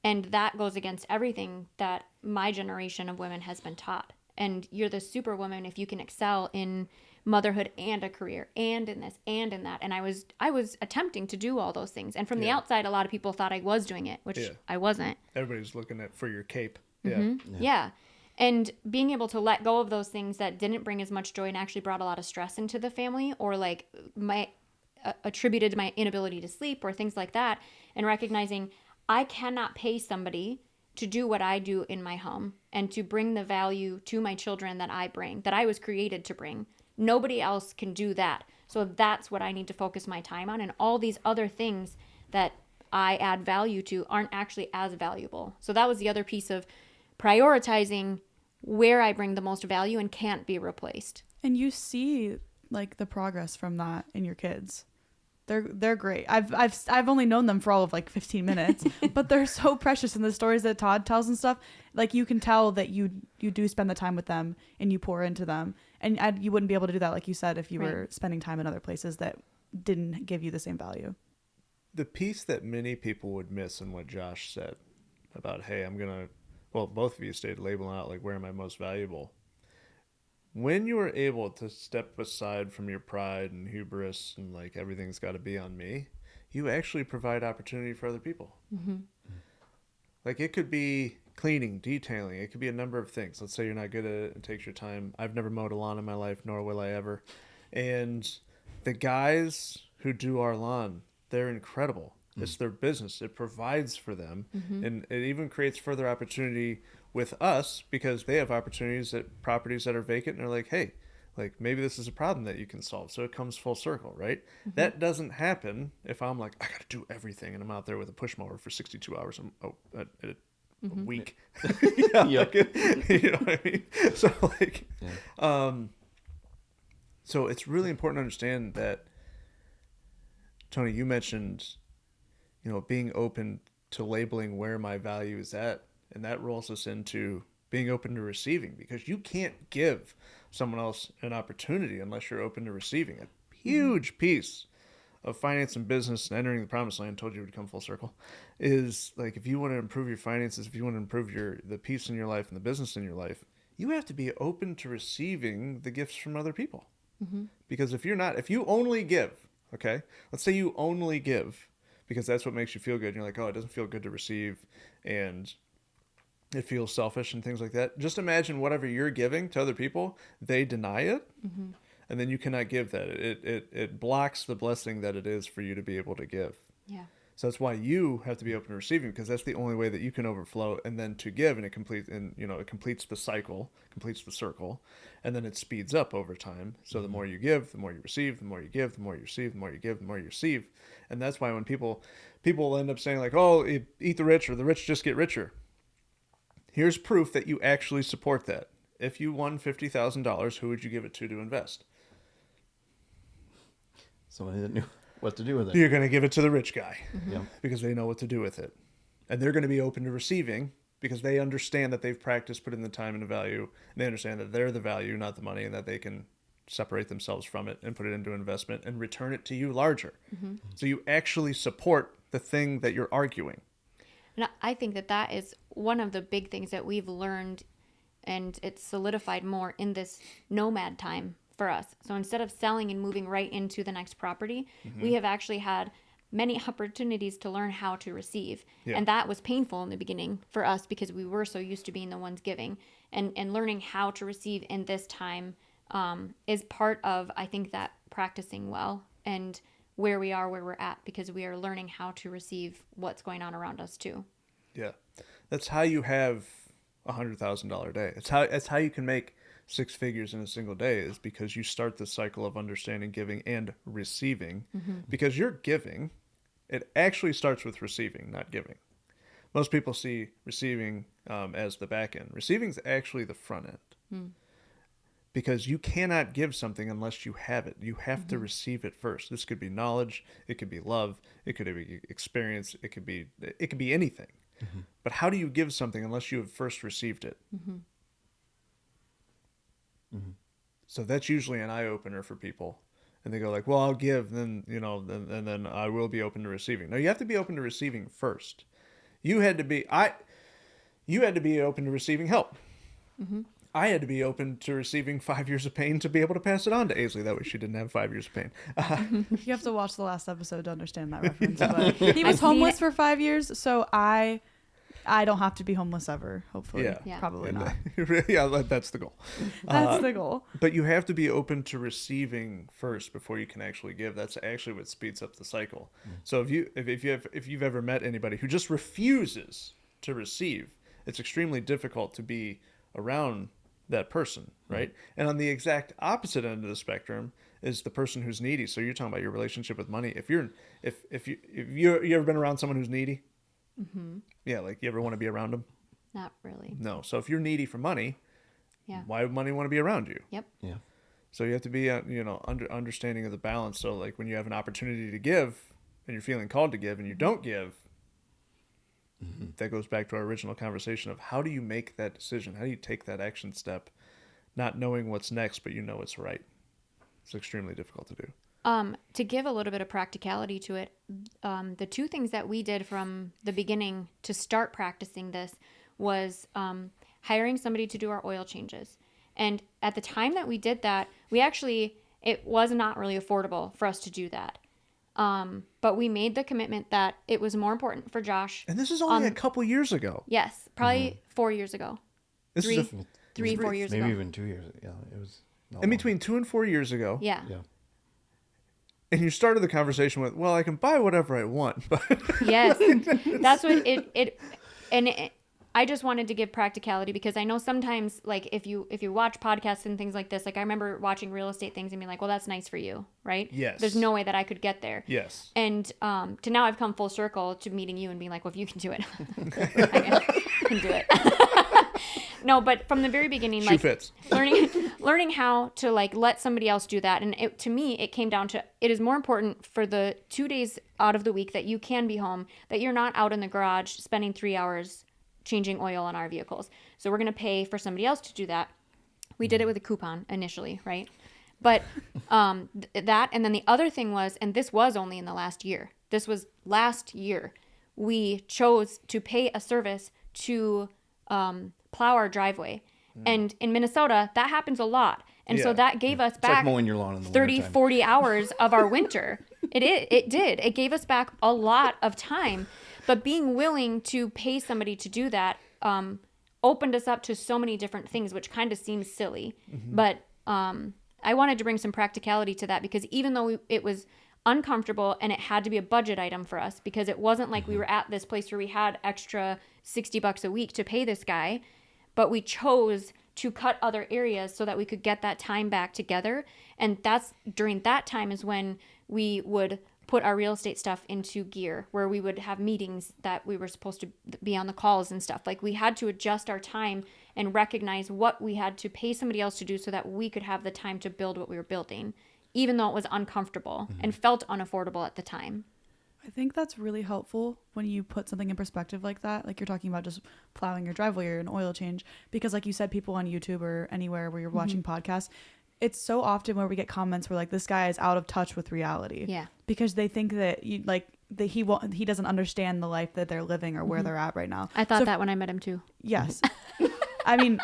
[SPEAKER 4] And that goes against everything that my generation of women has been taught. And you're the superwoman if you can excel in motherhood and a career and in this and in that. And I was attempting to do all those things. And from the outside, a lot of people thought I was doing it, which I wasn't.
[SPEAKER 1] Everybody's looking for your cape.
[SPEAKER 4] Yeah. And being able to let go of those things that didn't bring as much joy and actually brought a lot of stress into the family, or like attributed to my inability to sleep or things like that, and recognizing I cannot pay somebody to do what I do in my home and to bring the value to my children that I bring, that I was created to bring. Nobody else can do that. So that's what I need to focus my time on. And all these other things that I add value to aren't actually as valuable. So that was the other piece of prioritizing where I bring the most value and can't be replaced.
[SPEAKER 3] And you see like the progress from that in your kids. They're great. I've only known them for all of like 15 minutes, but they're so precious in the stories that Todd tells and stuff. Like you can tell that you do spend the time with them and you pour into them, and you wouldn't be able to do that, like you said, if you were spending time in other places that didn't give you the same value.
[SPEAKER 1] The piece that many people would miss in what Josh said about, hey, both of you stayed labeling out like, where am I most valuable? When you are able to step aside from your pride and hubris and like everything's got to be on me, you actually provide opportunity for other people. Like it could be cleaning, detailing. It could be a number of things. Let's say you're not good at it. It takes your time. I've never mowed a lawn in my life, nor will I ever. And the guys who do our lawn, they're incredible. It's their business. It provides for them. And it even creates further opportunity with us because they have opportunities at properties that are vacant and they're like, hey, like maybe this is a problem that you can solve. So it comes full circle, right? That doesn't happen if I'm like, I got to do everything and I'm out there with a push mower for 62 hours a week. You know what I mean? So like, so it's really important to understand that, Tony, you mentioned, being open to labeling where my value is at. And that rolls us into being open to receiving, because you can't give someone else an opportunity unless you're open to receiving it. Huge piece of finance and business and entering the promised land, told you it would come full circle, is like if you want to improve your finances, if you want to improve the peace in your life and the business in your life, you have to be open to receiving the gifts from other people. Because if you only give, okay, let's say you only give because that's what makes you feel good. And you're like, oh, it doesn't feel good to receive. And it feels selfish and things like that. Just imagine whatever you're giving to other people, they deny it, and then you cannot give that. It blocks the blessing that it is for you to be able to give.
[SPEAKER 4] Yeah.
[SPEAKER 1] So that's why you have to be open to receiving, because that's the only way that you can overflow and then to give, and it completes the cycle, completes the circle, and then it speeds up over time. So the more you give, the more you receive, the more you give, the more you receive, the more you give, the more you receive. And that's why when people end up saying like, oh, eat the rich or the rich just get richer. Here's proof that you actually support that. If you won $50,000, who would you give it to invest?
[SPEAKER 2] Somebody that knew what to do with it.
[SPEAKER 1] You're going to give it to the rich guy because they know what to do with it. And they're going to be open to receiving because they understand that they've practiced putting the time and the value. And they understand that they're the value, not the money, and that they can separate themselves from it and put it into investment and return it to you larger. So you actually support the thing that you're arguing.
[SPEAKER 4] And I think that is one of the big things that we've learned, and it's solidified more in this nomad time for us. So instead of selling and moving right into the next property, we have actually had many opportunities to learn how to receive.
[SPEAKER 1] Yeah.
[SPEAKER 4] And that was painful in the beginning for us because we were so used to being the ones giving, and learning how to receive in this time is part of, I think, that practicing well and where we are, where we're at, because we are learning how to receive what's going on around us too.
[SPEAKER 1] Yeah. That's how you have $100,000 day. It's how you can make 6 figures in a single day, is because you start the cycle of understanding giving and receiving. Because you're giving, it actually starts with receiving, not giving. Most people see receiving as the back end. Receiving is actually the front end. Because you cannot give something unless you have it. You have to receive it first. This could be knowledge, it could be love, it could be experience, it could be anything. But how do you give something unless you have first received it? So that's usually an eye opener for people, and they go like, "Well, I'll give, then and then I will be open to receiving." No, you have to be open to receiving first. You had to be open to receiving help. I had to be open to receiving 5 years of pain to be able to pass it on to Aisley. That way she didn't have 5 years of pain.
[SPEAKER 3] You have to watch the last episode to understand that reference. But he was homeless for 5 years, so I don't have to be homeless ever, hopefully.
[SPEAKER 1] Yeah.
[SPEAKER 3] Probably
[SPEAKER 1] And,
[SPEAKER 3] not.
[SPEAKER 1] yeah, that's the goal.
[SPEAKER 3] That's the goal.
[SPEAKER 1] But you have to be open to receiving first before you can actually give. That's actually what speeds up the cycle. So if you've ever met anybody who just refuses to receive, it's extremely difficult to be around that person, right? And on the exact opposite end of the spectrum is the person who's needy. So you're talking about your relationship with money. If you ever been around someone who's needy, yeah, like you ever want to be around them?
[SPEAKER 4] Not really.
[SPEAKER 1] No. So if you're needy for money, why would money want to be around you?
[SPEAKER 4] Yep.
[SPEAKER 2] Yeah.
[SPEAKER 1] So you have to be, understanding of the balance. So like when you have an opportunity to give and you're feeling called to give and you don't give, that goes back to our original conversation of how do you make that decision? How do you take that action step, not knowing what's next, but you know it's right? It's extremely difficult to do.
[SPEAKER 4] To give a little bit of practicality to it, the two things that we did from the beginning to start practicing this was hiring somebody to do our oil changes. And at the time that we did that, it was not really affordable for us to do that. But we made the commitment that it was more important for Josh.
[SPEAKER 1] And this is only a couple years ago.
[SPEAKER 4] Yes, probably 4 years ago.
[SPEAKER 1] This
[SPEAKER 4] Three,
[SPEAKER 1] is
[SPEAKER 4] 4 years
[SPEAKER 2] Maybe
[SPEAKER 4] ago.
[SPEAKER 2] even 2 years. Yeah, it was.
[SPEAKER 1] in between 2 and 4 years ago.
[SPEAKER 4] Yeah.
[SPEAKER 2] Yeah.
[SPEAKER 1] And you started the conversation with, "Well, I can buy whatever I want," but
[SPEAKER 4] Yes, that's what I just wanted to give practicality because I know sometimes, like if you watch podcasts and things like this, like I remember watching real estate things and being like, "Well, that's nice for you, right?"
[SPEAKER 1] Yes.
[SPEAKER 4] There's no way that I could get there.
[SPEAKER 1] yes.
[SPEAKER 4] And to now I've come full circle to meeting you and being like, "Well, if you can do it, I can do it." No, but from the very beginning,
[SPEAKER 1] Shoe
[SPEAKER 4] like
[SPEAKER 1] fits.
[SPEAKER 4] learning how to like let somebody else do that, and to me, it came down to it is more important for the 2 days out of the week that you can be home, that you're not out in the garage spending 3 hours changing oil on our vehicles. So we're gonna pay for somebody else to do that. We did it with a coupon initially, right? But that, and then the other thing was, and this was only in the last year. This was last year. We chose to pay a service to plow our driveway. And in Minnesota, that happens a lot. And so
[SPEAKER 1] Yeah.
[SPEAKER 4] that gave us
[SPEAKER 2] It's
[SPEAKER 4] back
[SPEAKER 2] like mowing your lawn in the
[SPEAKER 4] 30,
[SPEAKER 2] wintertime.
[SPEAKER 4] 40 hours of our winter. It did. It gave us back a lot of time. But being willing to pay somebody to do that opened us up to so many different things, which kind of seems silly. But I wanted to bring some practicality to that because even though it was uncomfortable and it had to be a budget item for us because it wasn't like we were at this place where we had extra $60 a week to pay this guy, but we chose to cut other areas so that we could get that time back together. And that's during that time is when we would put our real estate stuff into gear, where we would have meetings that we were supposed to be on the calls and stuff. Like we had to adjust our time and recognize what we had to pay somebody else to do so that we could have the time to build what we were building, even though it was uncomfortable and felt unaffordable at the time.
[SPEAKER 3] I think that's really helpful when you put something in perspective like that. Like you're talking about just plowing your driveway or an oil change. Because like you said, people on YouTube or anywhere where you're watching podcasts, it's so often where we get comments where like this guy is out of touch with reality.
[SPEAKER 4] Yeah.
[SPEAKER 3] Because they think that he doesn't understand the life that they're living or where they're at right now.
[SPEAKER 4] I thought
[SPEAKER 3] So
[SPEAKER 4] that when I met him too.
[SPEAKER 3] Yes. I mean,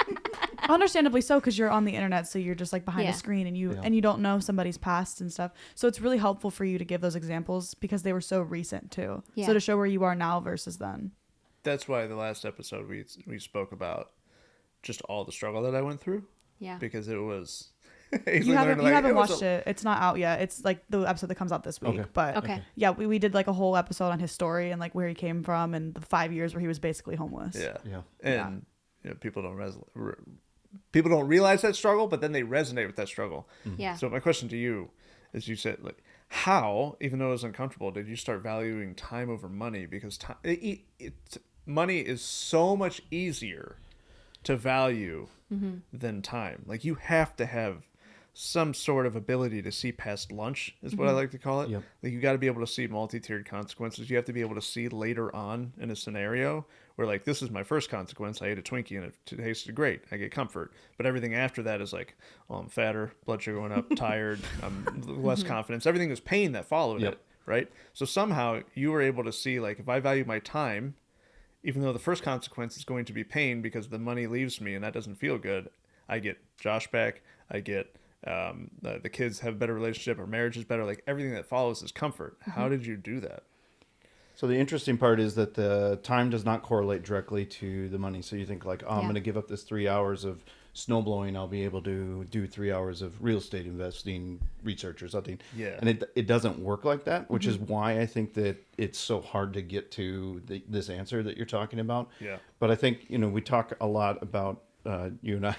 [SPEAKER 3] Understandably so, because you're on the internet, so you're just like behind
[SPEAKER 4] Yeah.
[SPEAKER 3] a screen, and
[SPEAKER 2] Yeah.
[SPEAKER 3] you don't know somebody's past and stuff. So it's really helpful for you to give those examples because they were so recent too.
[SPEAKER 4] Yeah.
[SPEAKER 3] So to show where you are now versus then.
[SPEAKER 1] That's why the last episode we spoke about just all the struggle that I went through,
[SPEAKER 4] Yeah.
[SPEAKER 1] because it was.
[SPEAKER 3] You haven't watched it. It's not out yet. It's like the episode that comes out this week.
[SPEAKER 2] Okay.
[SPEAKER 3] But
[SPEAKER 4] Okay.
[SPEAKER 3] yeah, we did like a whole episode on his story and like where he came from and the 5 years where he was basically homeless.
[SPEAKER 1] Yeah.
[SPEAKER 2] Yeah.
[SPEAKER 1] And you know, people don't realize that struggle, but then they resonate with that struggle.
[SPEAKER 4] Yeah.
[SPEAKER 1] So my question to you is, you said, like, how, even though it was uncomfortable, did you start valuing time over money? Because money is so much easier to value than time. Like, you have to have some sort of ability to see past lunch, is what I like to call it.
[SPEAKER 2] Yep.
[SPEAKER 1] Like, you got to be able to see multi-tiered consequences. You have to be able to see later on in a scenario where, like, this is my first consequence. I ate a Twinkie and it tasted great. I get comfort. But everything after that is like, well, I'm fatter, blood sugar went up, tired, I'm less confidence. Everything is pain that followed
[SPEAKER 2] Yep.
[SPEAKER 1] it, right? So somehow you were able to see, like, if I value my time, even though the first consequence is going to be pain because the money leaves me and that doesn't feel good, I get Josh back. I get the kids have a better relationship, our marriage is better. Like, everything that follows is comfort. How did you do that?
[SPEAKER 2] So the interesting part is that the time does not correlate directly to the money. So you think like, oh, I'm
[SPEAKER 4] Yeah.
[SPEAKER 2] going to give up this 3 hours of snow blowing. I'll be able to do 3 hours of real estate investing research or something.
[SPEAKER 1] Yeah.
[SPEAKER 2] And it doesn't work like that, which is why I think that it's so hard to get to this answer that you're talking about.
[SPEAKER 1] Yeah.
[SPEAKER 2] But I think, we talk a lot about, you and I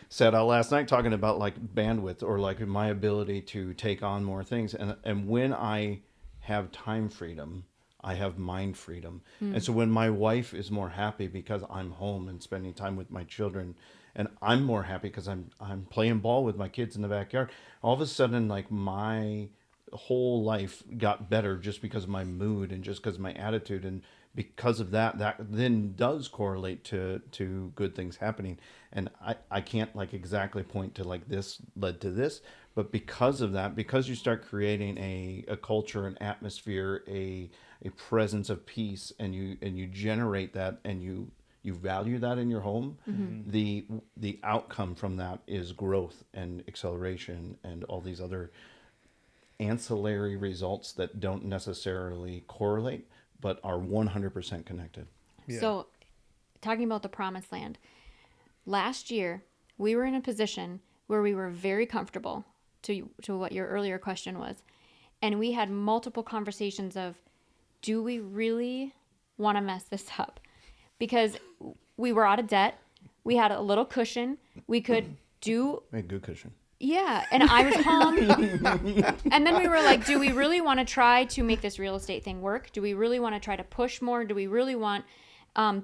[SPEAKER 2] sat out last night talking about like bandwidth or like my ability to take on more things. And when I have time freedom, I have mind freedom. And so when my wife is more happy because I'm home and spending time with my children, and I'm more happy because I'm playing ball with my kids in the backyard, all of a sudden like my whole life got better just because of my mood and just because of my attitude. And because of that then does correlate to good things happening. And I can't like exactly point to like this led to this, but because of that, because you start creating a culture, an atmosphere, a presence of peace, and you generate that, and you value that in your home, the outcome from that is growth and acceleration and all these other ancillary results that don't necessarily correlate but are 100% connected.
[SPEAKER 1] Yeah.
[SPEAKER 4] So, talking about the promised land, last year we were in a position where we were very comfortable, to what your earlier question was, and we had multiple conversations of, do we really want to mess this up? Because we were out of debt, we had a little cushion, we could do
[SPEAKER 2] A good cushion.
[SPEAKER 4] yeah, and I was home. And then we were like, do we really want to try to make this real estate thing work? Do we really want to try to push more? Do we really want,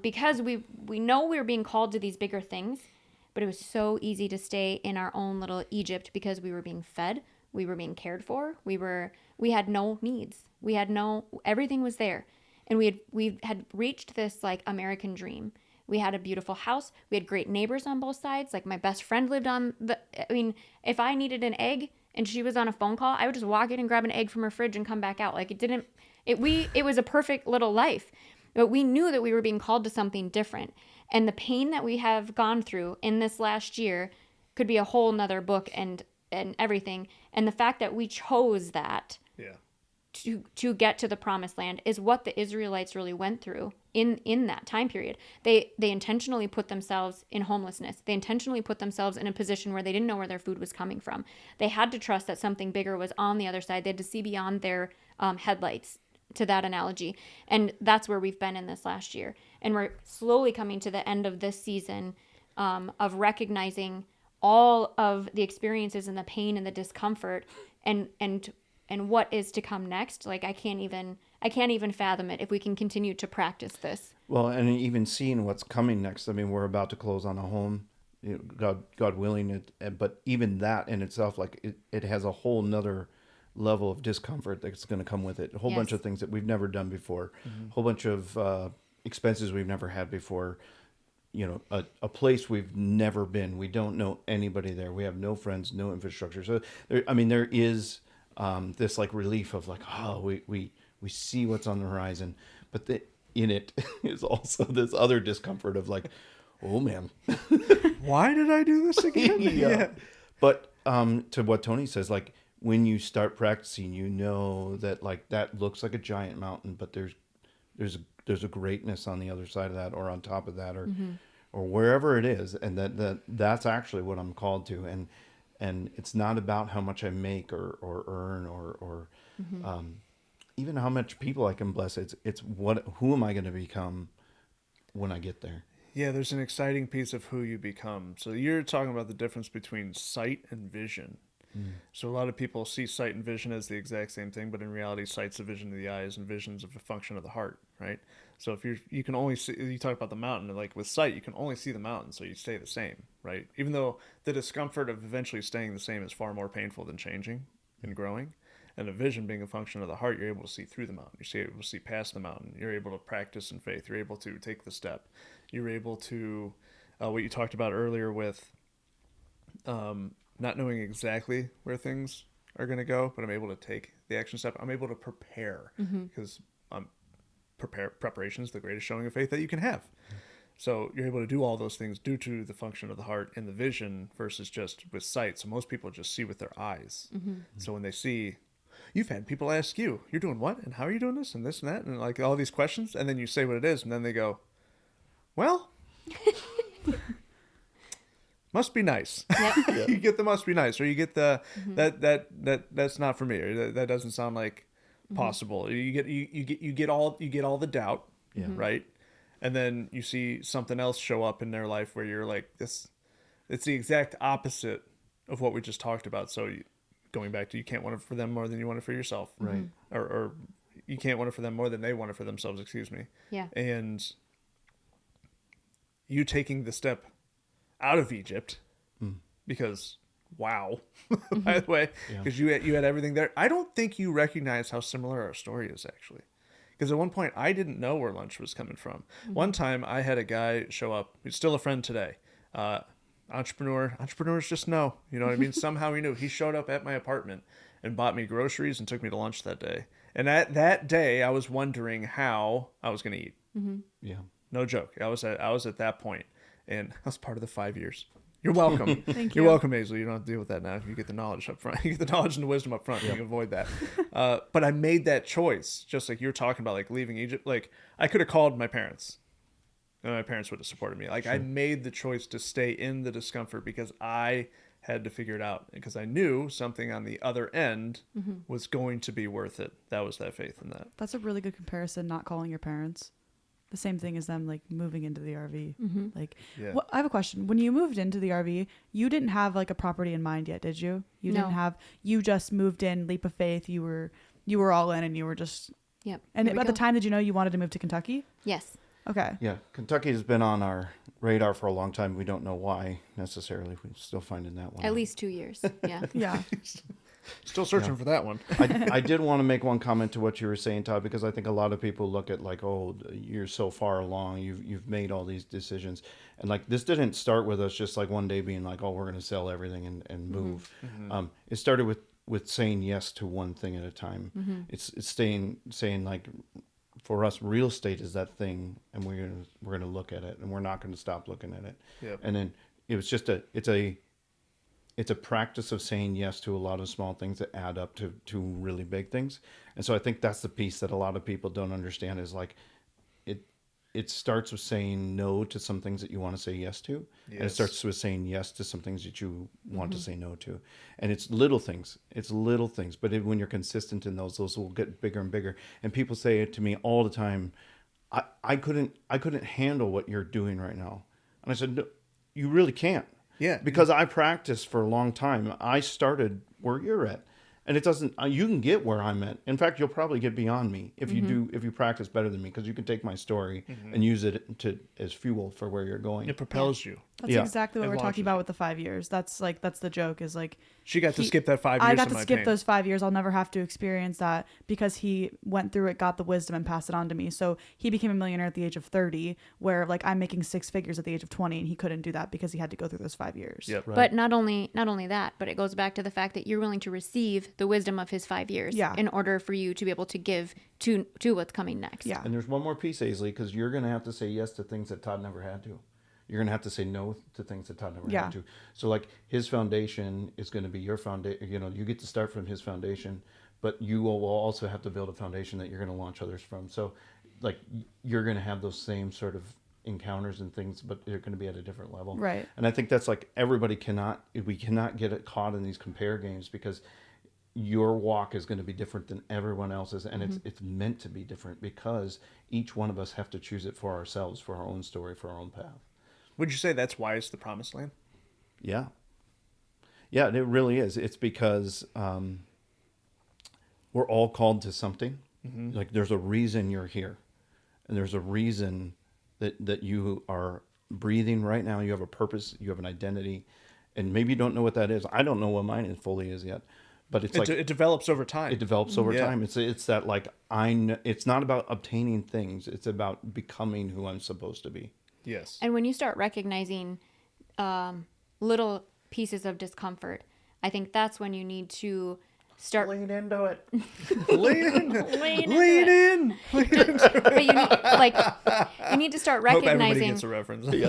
[SPEAKER 4] because we know we're being called to these bigger things, but it was so easy to stay in our own little Egypt because we were being fed, we were being cared for, we had no needs. Everything was there. And we had reached this like American dream. We had a beautiful house. We had great neighbors on both sides. Like, my best friend lived if I needed an egg and she was on a phone call, I would just walk in and grab an egg from her fridge and come back out. Like, it was a perfect little life. But we knew that we were being called to something different. And the pain that we have gone through in this last year could be a whole nother book and everything. And the fact that we chose that
[SPEAKER 1] Yeah.
[SPEAKER 4] to get to the promised land is what the Israelites really went through in that time period. They intentionally put themselves in homelessness. They intentionally put themselves in a position where they didn't know where their food was coming from. They had to trust that something bigger was on the other side. They had to see beyond their headlights, to that analogy. And that's where we've been in this last year. And we're slowly coming to the end of this season of recognizing all of the experiences and the pain and the discomfort and what is to come next. Like, I can't even fathom it if we can continue to practice this.
[SPEAKER 2] Well, and even seeing what's coming next. I mean, we're about to close on a home, God willing. But even that in itself, like it has a whole nother level of discomfort that's going to come with it. A whole bunch of things that we've never done before. A whole bunch of expenses we've never had before. A place we've never been. We don't know anybody there. We have no friends, no infrastructure. So, there is this like relief of like, oh, we see what's on the horizon, but in it is also this other discomfort of like, oh man.
[SPEAKER 1] Why did I do this again?
[SPEAKER 2] Yeah. But to what Tony says, like when you start practicing, you know that like that looks like a giant mountain, but there's a greatness on the other side of that, or on top of that, or wherever it is, and that's actually what I'm called to, and it's not about how much I make or earn or even how much people I can bless. It's who am I going to become when I get there.
[SPEAKER 1] Yeah, there's an exciting piece of who you become. So you're talking about the difference between sight and vision. So a lot of people see sight and vision as the exact same thing, but in reality, sight's a vision of the eyes and vision's a function of the heart, right? So if you can only see, you talk about the mountain, like with sight, you can only see the mountain, so you stay the same, right? Even though the discomfort of eventually staying the same is far more painful than changing and growing. And a vision being a function of the heart, you're able to see through the mountain. You're able to see past the mountain. You're able to practice in faith. You're able to take the step. You're able to, what you talked about earlier with not knowing exactly where things are going to go, but I'm able to take the action step. I'm able to prepare because preparation is the greatest showing of faith that you can have. So you're able to do all those things due to the function of the heart and the vision versus just with sight. So most people just see with their eyes. So when they see, you've had people ask you, you're doing what? And how are you doing this? And this and that? And like all these questions. And then you say what it is. And then they go, well, must be nice.
[SPEAKER 4] Yep.
[SPEAKER 1] You get the must be nice, or you get the that's not for me, or that doesn't sound like possible. You get all the doubt, right? And then you see something else show up in their life where you're like, this, it's the exact opposite of what we just talked about. So going back to, you can't want it for them more than you want it for yourself,
[SPEAKER 2] Right?
[SPEAKER 1] Or you can't want it for them more than they want it for themselves. Excuse me.
[SPEAKER 4] Yeah.
[SPEAKER 1] And you taking the step out of Egypt because wow, by the way, because you had everything there. I don't think you recognize how similar our story is actually. Because at one point I didn't know where lunch was coming from. One time I had a guy show up, who's still a friend today. Entrepreneurs just know, you know what I mean? Somehow he knew. He showed up at my apartment and bought me groceries and took me to lunch that day. And that day I was wondering how I was going to eat.
[SPEAKER 2] Yeah.
[SPEAKER 1] No joke. I was at that point, and I was part of the 5 years. You're welcome.
[SPEAKER 3] Thank
[SPEAKER 1] You're
[SPEAKER 3] you.
[SPEAKER 1] welcome, Aisley. You don't have to deal with that now. You get the knowledge up front. You get the knowledge and the wisdom up front. You can avoid that. But I made that choice, just like you're talking about, like leaving Egypt. Like I could have called my parents, and my parents would have supported me. Like I made the choice to stay in the discomfort because I had to figure it out, because I knew something on the other end was going to be worth it. That was that faith in that.
[SPEAKER 3] That's a really good comparison, not calling your parents. The same thing as them like moving into the RV. Like,
[SPEAKER 1] Yeah.
[SPEAKER 3] I have a question. When you moved into the RV, you didn't have like a property in mind yet, did you? You
[SPEAKER 4] No.
[SPEAKER 3] didn't have. You just moved in, leap of faith. You were all in, and you were just.
[SPEAKER 4] Yep.
[SPEAKER 3] And
[SPEAKER 4] Here we
[SPEAKER 3] at the
[SPEAKER 4] go.
[SPEAKER 3] time, did you know you wanted to move to Kentucky?
[SPEAKER 4] Yes.
[SPEAKER 3] Okay.
[SPEAKER 2] Yeah. Kentucky has been on our radar for a long time. We don't know why necessarily. We're still finding that one
[SPEAKER 4] At
[SPEAKER 2] out.
[SPEAKER 4] least 2 years. Yeah.
[SPEAKER 3] Yeah.
[SPEAKER 1] Still searching for that one.
[SPEAKER 2] I did want to make one comment to what you were saying, Todd, because I think a lot of people look at like, oh, you're so far along, you've made all these decisions, and like this didn't start with us just like one day being like, oh, we're going to sell everything and move. It started with saying yes to one thing at a time. It's saying like, for us, real estate is that thing, and we're gonna look at it, and we're not going to stop looking at it.
[SPEAKER 1] Yep.
[SPEAKER 2] And then it was just it's a practice of saying yes to a lot of small things that add up to really big things. And so I think that's the piece that a lot of people don't understand is like it starts with saying no to some things that you want to say yes to. And it
[SPEAKER 1] Yes.
[SPEAKER 2] starts with saying yes to some things that you want to say no to. And it's little things. But when you're consistent in those will get bigger and bigger. And people say it to me all the time, I couldn't handle what you're doing right now. And I said, no, you really can't.
[SPEAKER 1] Yeah.
[SPEAKER 2] Because I practiced for a long time. I started where you're at. And it doesn't, you can get where I'm at. In fact, you'll probably get beyond me if you practice better than me, because you can take my story and use it as fuel for where you're going.
[SPEAKER 1] It propels you.
[SPEAKER 3] That's
[SPEAKER 2] Yeah.
[SPEAKER 3] exactly what
[SPEAKER 1] It
[SPEAKER 3] we're
[SPEAKER 1] launches
[SPEAKER 3] talking about with the 5 years. That's the joke is like.
[SPEAKER 1] She got to skip that 5 years.
[SPEAKER 3] I got
[SPEAKER 1] of
[SPEAKER 3] to
[SPEAKER 1] my
[SPEAKER 3] skip
[SPEAKER 1] pain.
[SPEAKER 3] those 5 years. I'll never have to experience that because he went through it, got the wisdom, and passed it on to me. So he became a millionaire at the age of 30, where like I'm making six figures at the age of 20, and he couldn't do that because he had to go through those 5 years.
[SPEAKER 1] Yep.
[SPEAKER 2] Right.
[SPEAKER 4] But not only that, but it goes back to the fact that you're willing to receive the wisdom of his 5 years
[SPEAKER 3] Yeah.
[SPEAKER 4] in order for you to be able to give to what's coming next.
[SPEAKER 3] Yeah.
[SPEAKER 2] And there's one more piece, Aisley, because you're going to have to say yes to things that Todd never had to. you're going to have to say no to things that Todd never
[SPEAKER 3] Yeah.
[SPEAKER 2] had to. So like his foundation is going to be your foundation. You know, you get to start from his foundation, but you will also have to build a foundation that you're going to launch others from. So like you're going to have those same sort of encounters and things, but they're going to be at a different level.
[SPEAKER 3] Right.
[SPEAKER 2] And I think that's like we cannot get it caught in these compare games, because your walk is going to be different than everyone else's, and it's meant to be different, because each one of us have to choose it for ourselves, for our own story, for our own path.
[SPEAKER 1] Would you say that's why it's the promised land?
[SPEAKER 2] Yeah. Yeah, it really is. It's because we're all called to something. Like there's a reason you're here, and there's a reason that you are breathing right now. You have a purpose, you have an identity, and maybe you don't know what that is. I don't know what mine fully is yet, but
[SPEAKER 1] It develops over time.
[SPEAKER 2] It develops over time. It's that like it's not about obtaining things. It's about becoming who I'm supposed to be.
[SPEAKER 1] Yes.
[SPEAKER 4] And when you start recognizing little pieces of discomfort, I think that's when you need to start
[SPEAKER 2] Lean into it.
[SPEAKER 1] Lean in.
[SPEAKER 4] But you need to start
[SPEAKER 1] Hope everybody
[SPEAKER 4] recognizing
[SPEAKER 1] gets a reference. Lean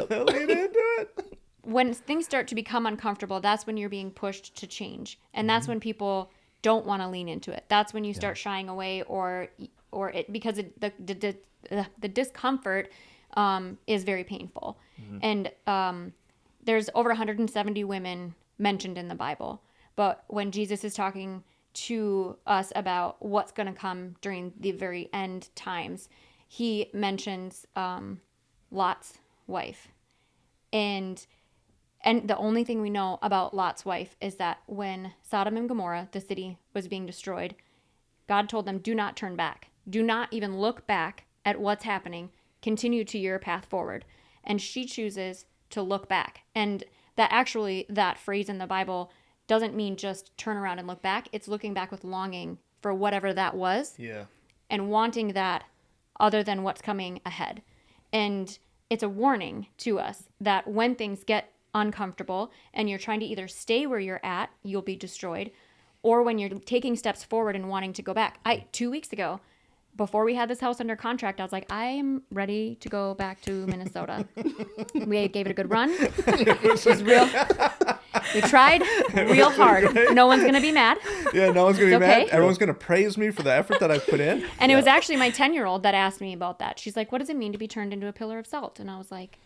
[SPEAKER 1] into it.
[SPEAKER 4] when things start to become uncomfortable. That's when you're being pushed to change, and that's when people don't want to lean into it. That's when you start shying away, or it because the discomfort is very painful. And there's over 170 women mentioned in the Bible, but when Jesus is talking to us about what's going to come during the very end times, he mentions Lot's wife. And the only thing we know about Lot's wife is that when Sodom and Gomorrah, the city, was being destroyed, God told them, do not turn back. Do not even look back at what's happening. Continue to your path forward. And she chooses to look back. And that phrase in the Bible doesn't mean just turn around and look back. It's looking back with longing for whatever that was.
[SPEAKER 1] Yeah.
[SPEAKER 4] And wanting that other than what's coming ahead. And it's a warning to us that when things get uncomfortable and you're trying to either stay where you're at, you'll be destroyed, or when you're taking steps forward and wanting to go back. 2 weeks ago, before we had this house under contract, I was like, I am ready to go back to Minnesota. We gave it a good run. It was real. We tried real hard. No one's going to be mad.
[SPEAKER 1] Yeah, no one's going to be
[SPEAKER 4] It's okay.
[SPEAKER 1] mad. Everyone's going to praise me for the effort that I put in.
[SPEAKER 4] And it was actually my 10-year-old that asked me about that. She's like, what does it mean to be turned into a pillar of salt? And I was like,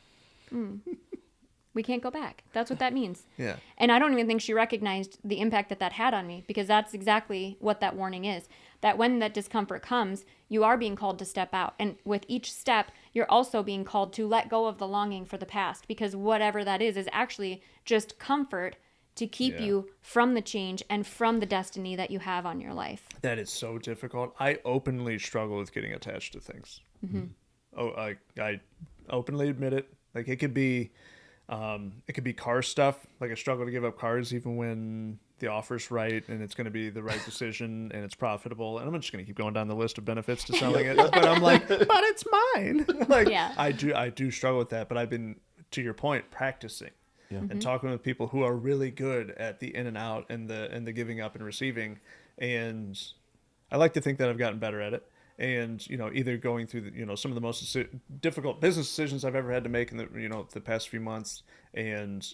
[SPEAKER 4] we can't go back. That's what that means.
[SPEAKER 1] Yeah.
[SPEAKER 4] And I don't even think she recognized the impact that had on me, because that's exactly what that warning is. That when that discomfort comes, you are being called to step out. And with each step, you're also being called to let go of the longing for the past, because whatever that is actually just comfort to keep you from the change and from the destiny that you have on your life.
[SPEAKER 1] That is so difficult. I openly struggle with getting attached to things. Oh, I openly admit it. Like it could be car stuff. Like I struggle to give up cars even when the offer's right and it's going to be the right decision and it's profitable. And I'm just going to keep going down the list of benefits to selling it. But I'm like, but it's mine. Like I do struggle with that. But I've been, to your point, practicing and talking with people who are really good at the in and out and the giving up and receiving. And I like to think that I've gotten better at it. And, either going through some of the most difficult business decisions I've ever had to make in the past few months, and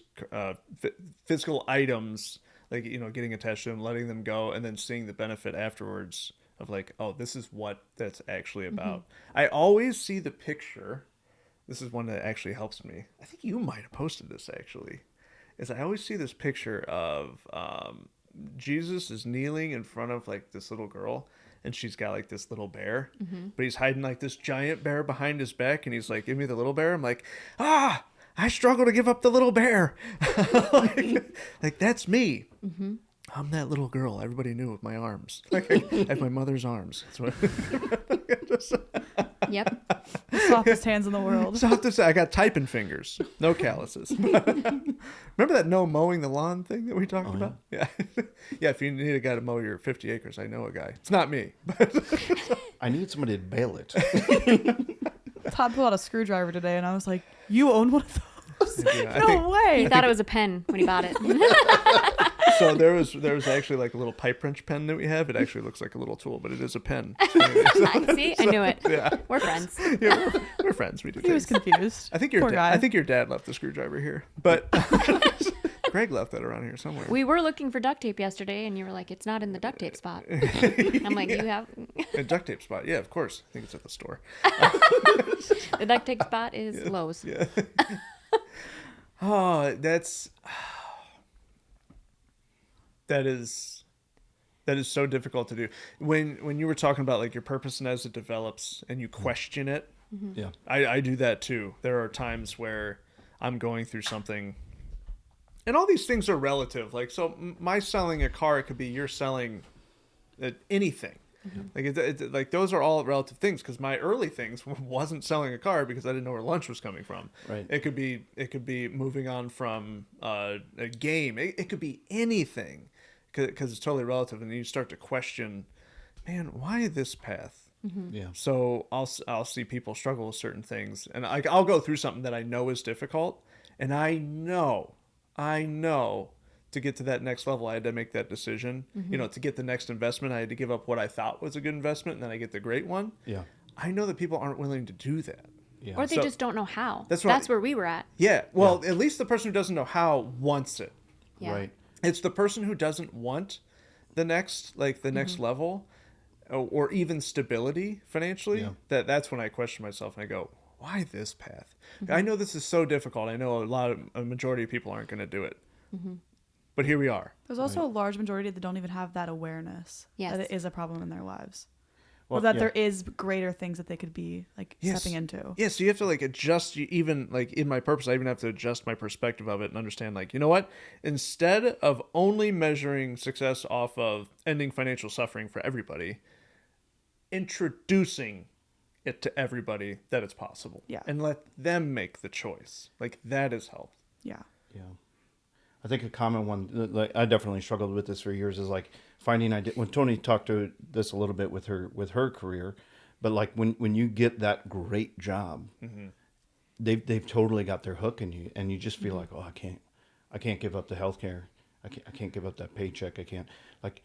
[SPEAKER 1] physical items, like, getting attached to them, letting them go, and then seeing the benefit afterwards of like, oh, this is what that's actually about. I always see the picture. This is one that actually helps me. I think you might have posted this actually. Is I always see this picture of Jesus is kneeling in front of like this little girl. And she's got like this little bear, but he's hiding like this giant bear behind his back. And he's like, give me the little bear. I'm like, I struggle to give up the little bear. like that's me. I'm that little girl everybody knew with my arms. Like I have my mother's arms. That's what
[SPEAKER 4] Yep.
[SPEAKER 3] The softest hands in the world.
[SPEAKER 1] Softest. I got typing fingers, no calluses. Remember that no mowing the lawn thing that we talked about? Yeah. Yeah. If you need a guy to mow your 50 acres, I know a guy. It's not me.
[SPEAKER 2] I need somebody to bail it.
[SPEAKER 3] Todd pulled out a screwdriver today, and I was like, "You own one of those?"
[SPEAKER 1] I
[SPEAKER 3] No
[SPEAKER 1] think,
[SPEAKER 3] way.
[SPEAKER 4] He thought it was a pen when he bought it.
[SPEAKER 1] so there was actually like a little pipe wrench pen that we have. It actually looks like a little tool, but it is a pen.
[SPEAKER 4] See, I knew it.
[SPEAKER 1] Yeah.
[SPEAKER 4] We're friends.
[SPEAKER 1] Yeah, we're friends. We do.
[SPEAKER 3] He was
[SPEAKER 1] things.
[SPEAKER 3] confused.
[SPEAKER 1] I think
[SPEAKER 3] Poor guy.
[SPEAKER 1] I think your dad left the screwdriver here, but Greg left that around here somewhere.
[SPEAKER 4] We were looking for duct tape yesterday, and you were like, "It's not in the duct tape spot." I'm like, "You have
[SPEAKER 1] A duct tape spot. Yeah, of course. I think it's at the store.
[SPEAKER 4] the duct tape spot is Lowe's."
[SPEAKER 1] Yeah. Oh, that is so difficult to do. When you were talking about like your purpose and as it develops and you question it,
[SPEAKER 2] Yeah.
[SPEAKER 1] I do that too. There are times where I'm going through something, and all these things are relative. Like, so my selling a car, it could be you're selling anything. Like it's like those are all relative things, because my early things wasn't selling a car because I didn't know where lunch was coming from.
[SPEAKER 2] Right.
[SPEAKER 1] It could be moving on from a game. It could be anything, because it's totally relative, and then you start to question, man, why this path?
[SPEAKER 2] Yeah.
[SPEAKER 1] So I'll see people struggle with certain things, and I'll go through something that I know is difficult, and I know to get to that next level, I had to make that decision. You know, to get the next investment, I had to give up what I thought was a good investment, and then I get the great one.
[SPEAKER 2] Yeah.
[SPEAKER 1] I know that people aren't willing to do that.
[SPEAKER 2] Yeah.
[SPEAKER 4] Or they
[SPEAKER 1] So-
[SPEAKER 4] just don't know how.
[SPEAKER 1] That's
[SPEAKER 4] That's
[SPEAKER 1] right.
[SPEAKER 4] where we were at.
[SPEAKER 1] Yeah. Well, at least the person who doesn't know how wants it.
[SPEAKER 4] Yeah.
[SPEAKER 2] Right.
[SPEAKER 1] It's the person who doesn't want the next next level, or even stability financially.
[SPEAKER 2] Yeah.
[SPEAKER 1] That's when I question myself and I go, why this path? I know this is so difficult. I know a majority of people aren't going to do it. But here we are.
[SPEAKER 3] There's also a large majority that don't even have that awareness
[SPEAKER 4] Yes.
[SPEAKER 3] that it is a problem in their lives.
[SPEAKER 2] Well,
[SPEAKER 3] or that
[SPEAKER 2] yeah.
[SPEAKER 3] there is greater things that they could be like
[SPEAKER 1] Yes.
[SPEAKER 3] stepping into.
[SPEAKER 1] Yeah, so you have to like adjust, even like in my purpose, I even have to adjust my perspective of it and understand, like, you know what? Instead of only measuring success off of ending financial suffering for everybody, introducing it to everybody that it's possible.
[SPEAKER 3] Yeah.
[SPEAKER 1] And let them make the choice. Like, that has helped.
[SPEAKER 3] Yeah.
[SPEAKER 2] Yeah. I think a common one, like I definitely struggled with this for years, is like finding when Tony talked to this a little bit with her career, but like when you get that great job, they've totally got their hook in you, and you just feel like, oh, I can't give up the healthcare, I can't give up that paycheck, I can't, like,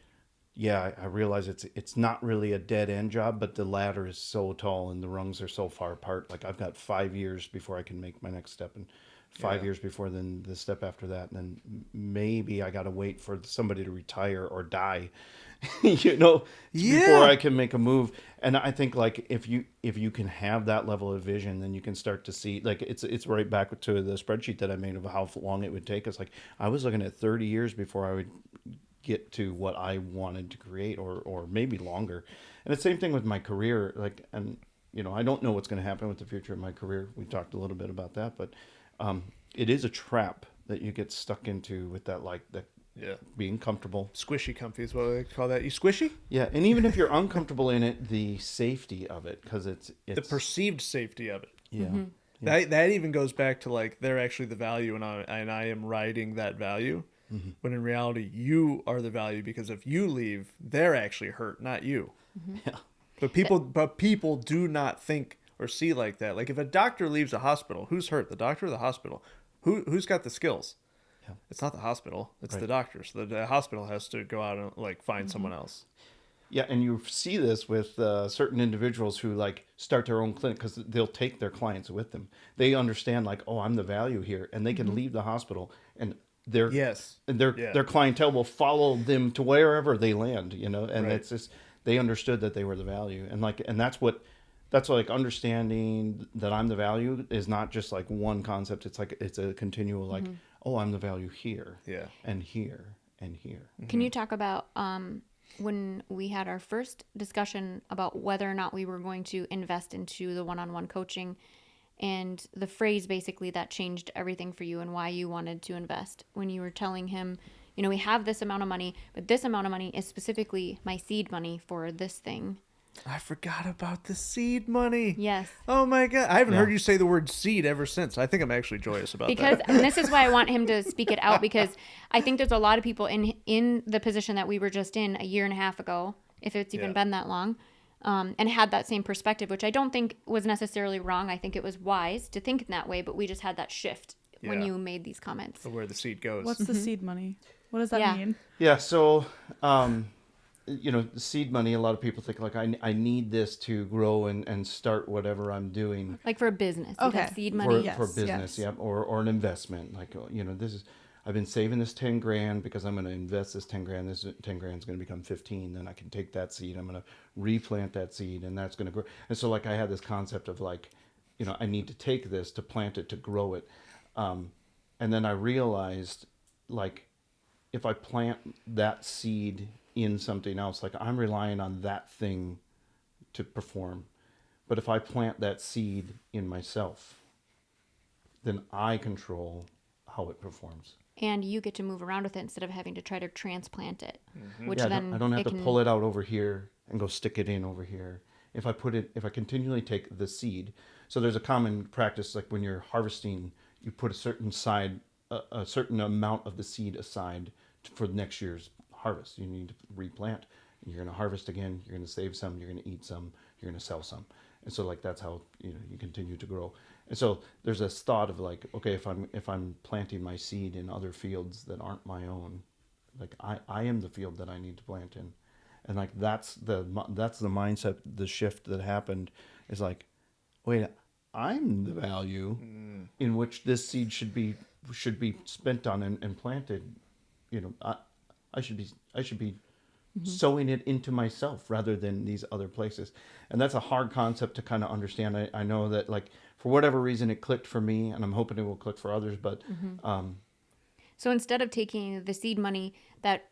[SPEAKER 2] yeah, I realize it's not really a dead end job, but the ladder is so tall and the rungs are so far apart. Like, I've got 5 years before I can make my next step, and 5 years before then the step after that, and then maybe I got to wait for somebody to retire or die, before I can make a move. And I think, like, if you can have that level of vision, then you can start to see, like, it's right back to the spreadsheet that I made of how long it would take us. Like, I was looking at 30 years before I would get to what I wanted to create, or maybe longer. And the same thing with my career. Like, and I don't know what's going to happen with the future of my career. We talked a little bit about that, but it is a trap that you get stuck into with that, like, that being comfortable.
[SPEAKER 1] Squishy comfy is what they call that. You squishy?
[SPEAKER 2] Yeah, and even if you're uncomfortable in it, the safety of it, because it's
[SPEAKER 1] The perceived safety of it.
[SPEAKER 2] yeah.
[SPEAKER 1] That even goes back to, like, they're actually the value, and I am riding that value. When in reality, you are the value, because if you leave, they're actually hurt, not you.
[SPEAKER 2] Yeah.
[SPEAKER 1] But people do not think or see like that. Like, if a doctor leaves a hospital, who's hurt? The doctor or the hospital? Who's got the skills?
[SPEAKER 2] Yeah.
[SPEAKER 1] It's not the hospital. It's
[SPEAKER 2] Right.
[SPEAKER 1] the doctor. So the hospital has to go out and, like, find someone else.
[SPEAKER 2] Yeah, and you see this with certain individuals who, like, start their own clinic because they'll take their clients with them. They understand, like, oh, I'm the value here, and they can leave the hospital, and their clientele will follow them to wherever they land. And
[SPEAKER 1] Right.
[SPEAKER 2] it's just, they understood that they were the value, and that's like understanding that I'm the value is not just like one concept. It's like it's a continual, like, oh, I'm the value here, and here and here.
[SPEAKER 4] Can you talk about when we had our first discussion about whether or not we were going to invest into the one-on-one coaching, and the phrase basically that changed everything for you and why you wanted to invest, when you were telling him, we have this amount of money, but this amount of money is specifically my seed money for this thing.
[SPEAKER 1] I forgot about the seed money.
[SPEAKER 4] Yes.
[SPEAKER 1] Oh my God. I haven't heard you say the word seed ever since. I think I'm actually joyous about
[SPEAKER 4] Because,
[SPEAKER 1] that.
[SPEAKER 4] and this is why I want him to speak it out, because I think there's a lot of people in the position that we were just in a year and a half ago, if it's even been that long, and had that same perspective, which I don't think was necessarily wrong. I think it was wise to think in that way, but we just had that shift when
[SPEAKER 1] Yeah.
[SPEAKER 4] you made these comments.
[SPEAKER 1] Of where the seed goes.
[SPEAKER 3] What's the seed money? What does that
[SPEAKER 4] Yeah.
[SPEAKER 3] mean?
[SPEAKER 2] Yeah. So, the seed money, a lot of people think like, I need this to grow and start whatever I'm doing
[SPEAKER 4] Like for a business. You
[SPEAKER 3] Okay.
[SPEAKER 4] have seed
[SPEAKER 2] for,
[SPEAKER 4] money.
[SPEAKER 3] Yes,
[SPEAKER 2] for business.
[SPEAKER 3] yes.
[SPEAKER 2] Yeah. Or an investment. Like, I've been saving this 10 grand because I'm going to invest this 10 grand. This 10 grand is going to become 15. Then I can take that seed. I'm going to replant that seed and that's going to grow. And so like I had this concept of like, I need to take this to plant it, to grow it. And then I realized like if I plant that seed in something else, like I'm relying on that thing to perform. But if I plant that seed in myself, then I control how it performs.
[SPEAKER 4] And you get to move around with it instead of having to try to transplant it. Which
[SPEAKER 2] Yeah,
[SPEAKER 4] then
[SPEAKER 2] I don't have
[SPEAKER 4] it
[SPEAKER 2] to
[SPEAKER 4] can,
[SPEAKER 2] pull it out over here and go stick it in over here. If I continually take the seed, so there's a common practice like when you're harvesting, you put a certain amount of the seed aside for next year's harvest. You need to replant. You're going to harvest again. You're going to save some. You're going to eat some. You're going to sell some. And so like that's how you continue to grow. And so there's this thought of like, okay, if I'm planting my seed in other fields that aren't my own, like I am the field that I need to plant in. And like that's the mindset, the shift that happened is like, wait, I'm the value in which this seed should be spent on and planted. I should be sowing it into myself rather than these other places. And that's a hard concept to kind of understand. I know that like for whatever reason it clicked for me, and I'm hoping it will click for others. But
[SPEAKER 4] So instead of taking the seed money that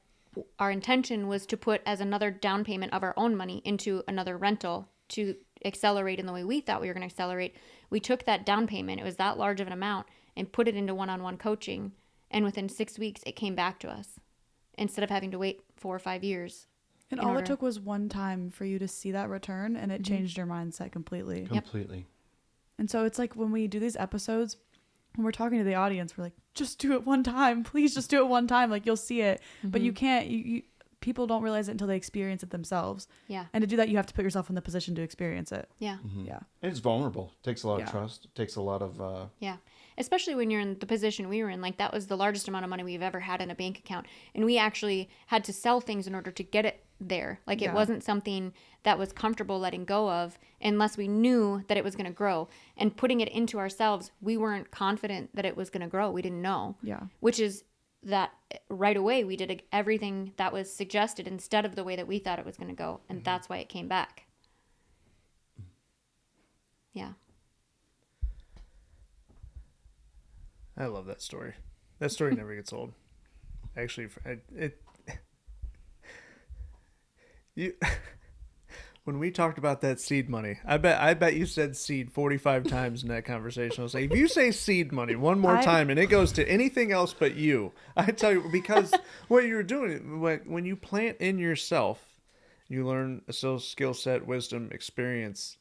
[SPEAKER 4] our intention was to put as another down payment of our own money into another rental to accelerate in the way we thought we were going to accelerate, we took that down payment, it was that large of an amount, and put it into one-on-one coaching. And within 6 weeks, it came back to us instead of having to wait 4 or 5 years.
[SPEAKER 3] And all it took was one time for you to see that return, and it changed your mindset completely.
[SPEAKER 2] completely.
[SPEAKER 3] And so it's like when we do these episodes, when we're talking to the audience, we're like, just do it one time. Please just do it one time. Like you'll see it. But you can't, people don't realize it until they experience it themselves.
[SPEAKER 4] Yeah.
[SPEAKER 3] And to do that, you have to put yourself in the position to experience it.
[SPEAKER 4] Yeah.
[SPEAKER 3] Yeah.
[SPEAKER 2] And it's vulnerable. It takes a lot
[SPEAKER 3] Yeah.
[SPEAKER 2] of trust. It takes a lot of
[SPEAKER 4] Yeah. Especially when you're in the position we were in. Like that was the largest amount of money we've ever had in a bank account. And we actually had to sell things in order to get it there. Like it wasn't something that was comfortable letting go of unless we knew that it was going to grow. And putting it into ourselves, we weren't confident that it was going to grow. We didn't know.
[SPEAKER 3] Yeah.
[SPEAKER 4] Which is that right away we did everything that was suggested instead of the way that we thought it was going to go. And that's why it came back. Yeah.
[SPEAKER 1] I love that story. That story never gets old. Actually, when we talked about that seed money, I bet you said seed 45 times in that conversation. I was like, if you say seed money one more time and it goes to anything else but you, I tell you, because what you're doing when you plant in yourself, you learn a skill set, wisdom, experience,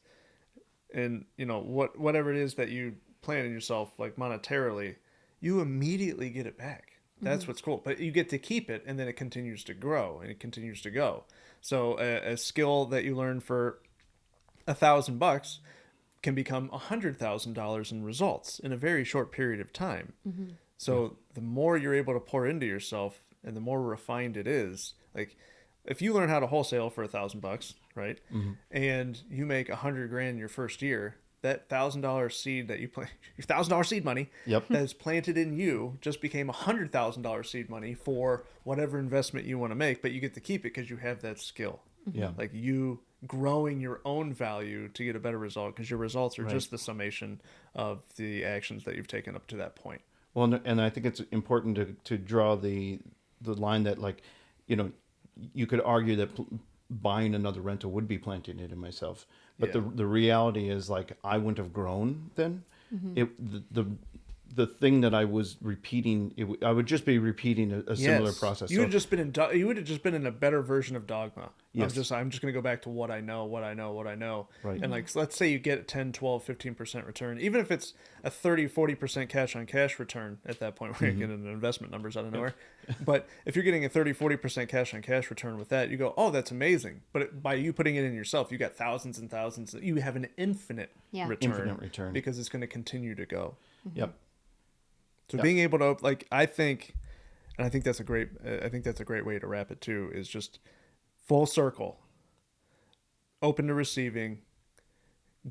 [SPEAKER 1] and whatever it is that you plant in yourself, like monetarily, you immediately get it back. That's what's cool. But you get to keep it, and then it continues to grow, and it continues to go. So a skill that you learn for $1,000 can become $100,000 in results in a very short period of time. So the more you're able to pour into yourself, and the more refined it is, like if you learn how to wholesale for $1,000, right, and you make $100,000 your first year, that $1,000 seed that you plant, your $1,000 seed money that is planted in you just became $100,000 seed money for whatever investment you want to make, but you get to keep it because you have that skill.
[SPEAKER 2] Yeah.
[SPEAKER 1] Like you growing your own value to get a better result, because your results are just the summation of the actions that you've taken up to that point.
[SPEAKER 2] Well, and I think it's important to draw the line that like, you could argue that buying another rental would be planting it in myself. But the reality is like I wouldn't have grown then. The thing that I was repeating, I would just be repeating a similar process.
[SPEAKER 1] You would have just been in a better version of dogma.
[SPEAKER 2] Yes.
[SPEAKER 1] I'm just going to go back to what I know.
[SPEAKER 2] Right.
[SPEAKER 1] And like, let's say you get 10, 12, 15% return, even if it's a 30, 40% cash on cash return at that point, where you're getting investment numbers out of nowhere. But if you're getting a 30, 40% cash on cash return with that, you go, oh, that's amazing. But by you putting it in yourself, you got thousands and thousands. You have an infinite return
[SPEAKER 2] Infinite return.
[SPEAKER 1] because it's going to continue to go.
[SPEAKER 2] Yep.
[SPEAKER 1] So
[SPEAKER 2] Yeah.
[SPEAKER 1] being able to like, I think that's a great way to wrap it too, is just full circle, open to receiving,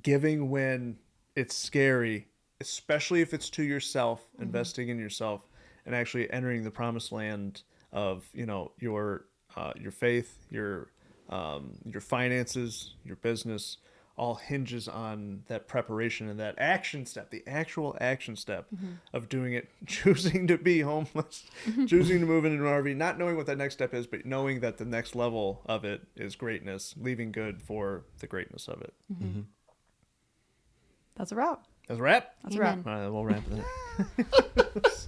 [SPEAKER 1] giving when it's scary, especially if it's to yourself, investing in yourself, and actually entering the promised land of, you know, your faith, your finances, your business, all hinges on that preparation and that action step, the actual action step of doing it, choosing to be homeless, choosing to move into an RV, not knowing what that next step is, but knowing that the next level of it is greatness, leaving good for the greatness of it.
[SPEAKER 3] That's a wrap.
[SPEAKER 1] That's a wrap.
[SPEAKER 3] That's a wrap.
[SPEAKER 4] Amen.
[SPEAKER 1] All right, we'll wrap it.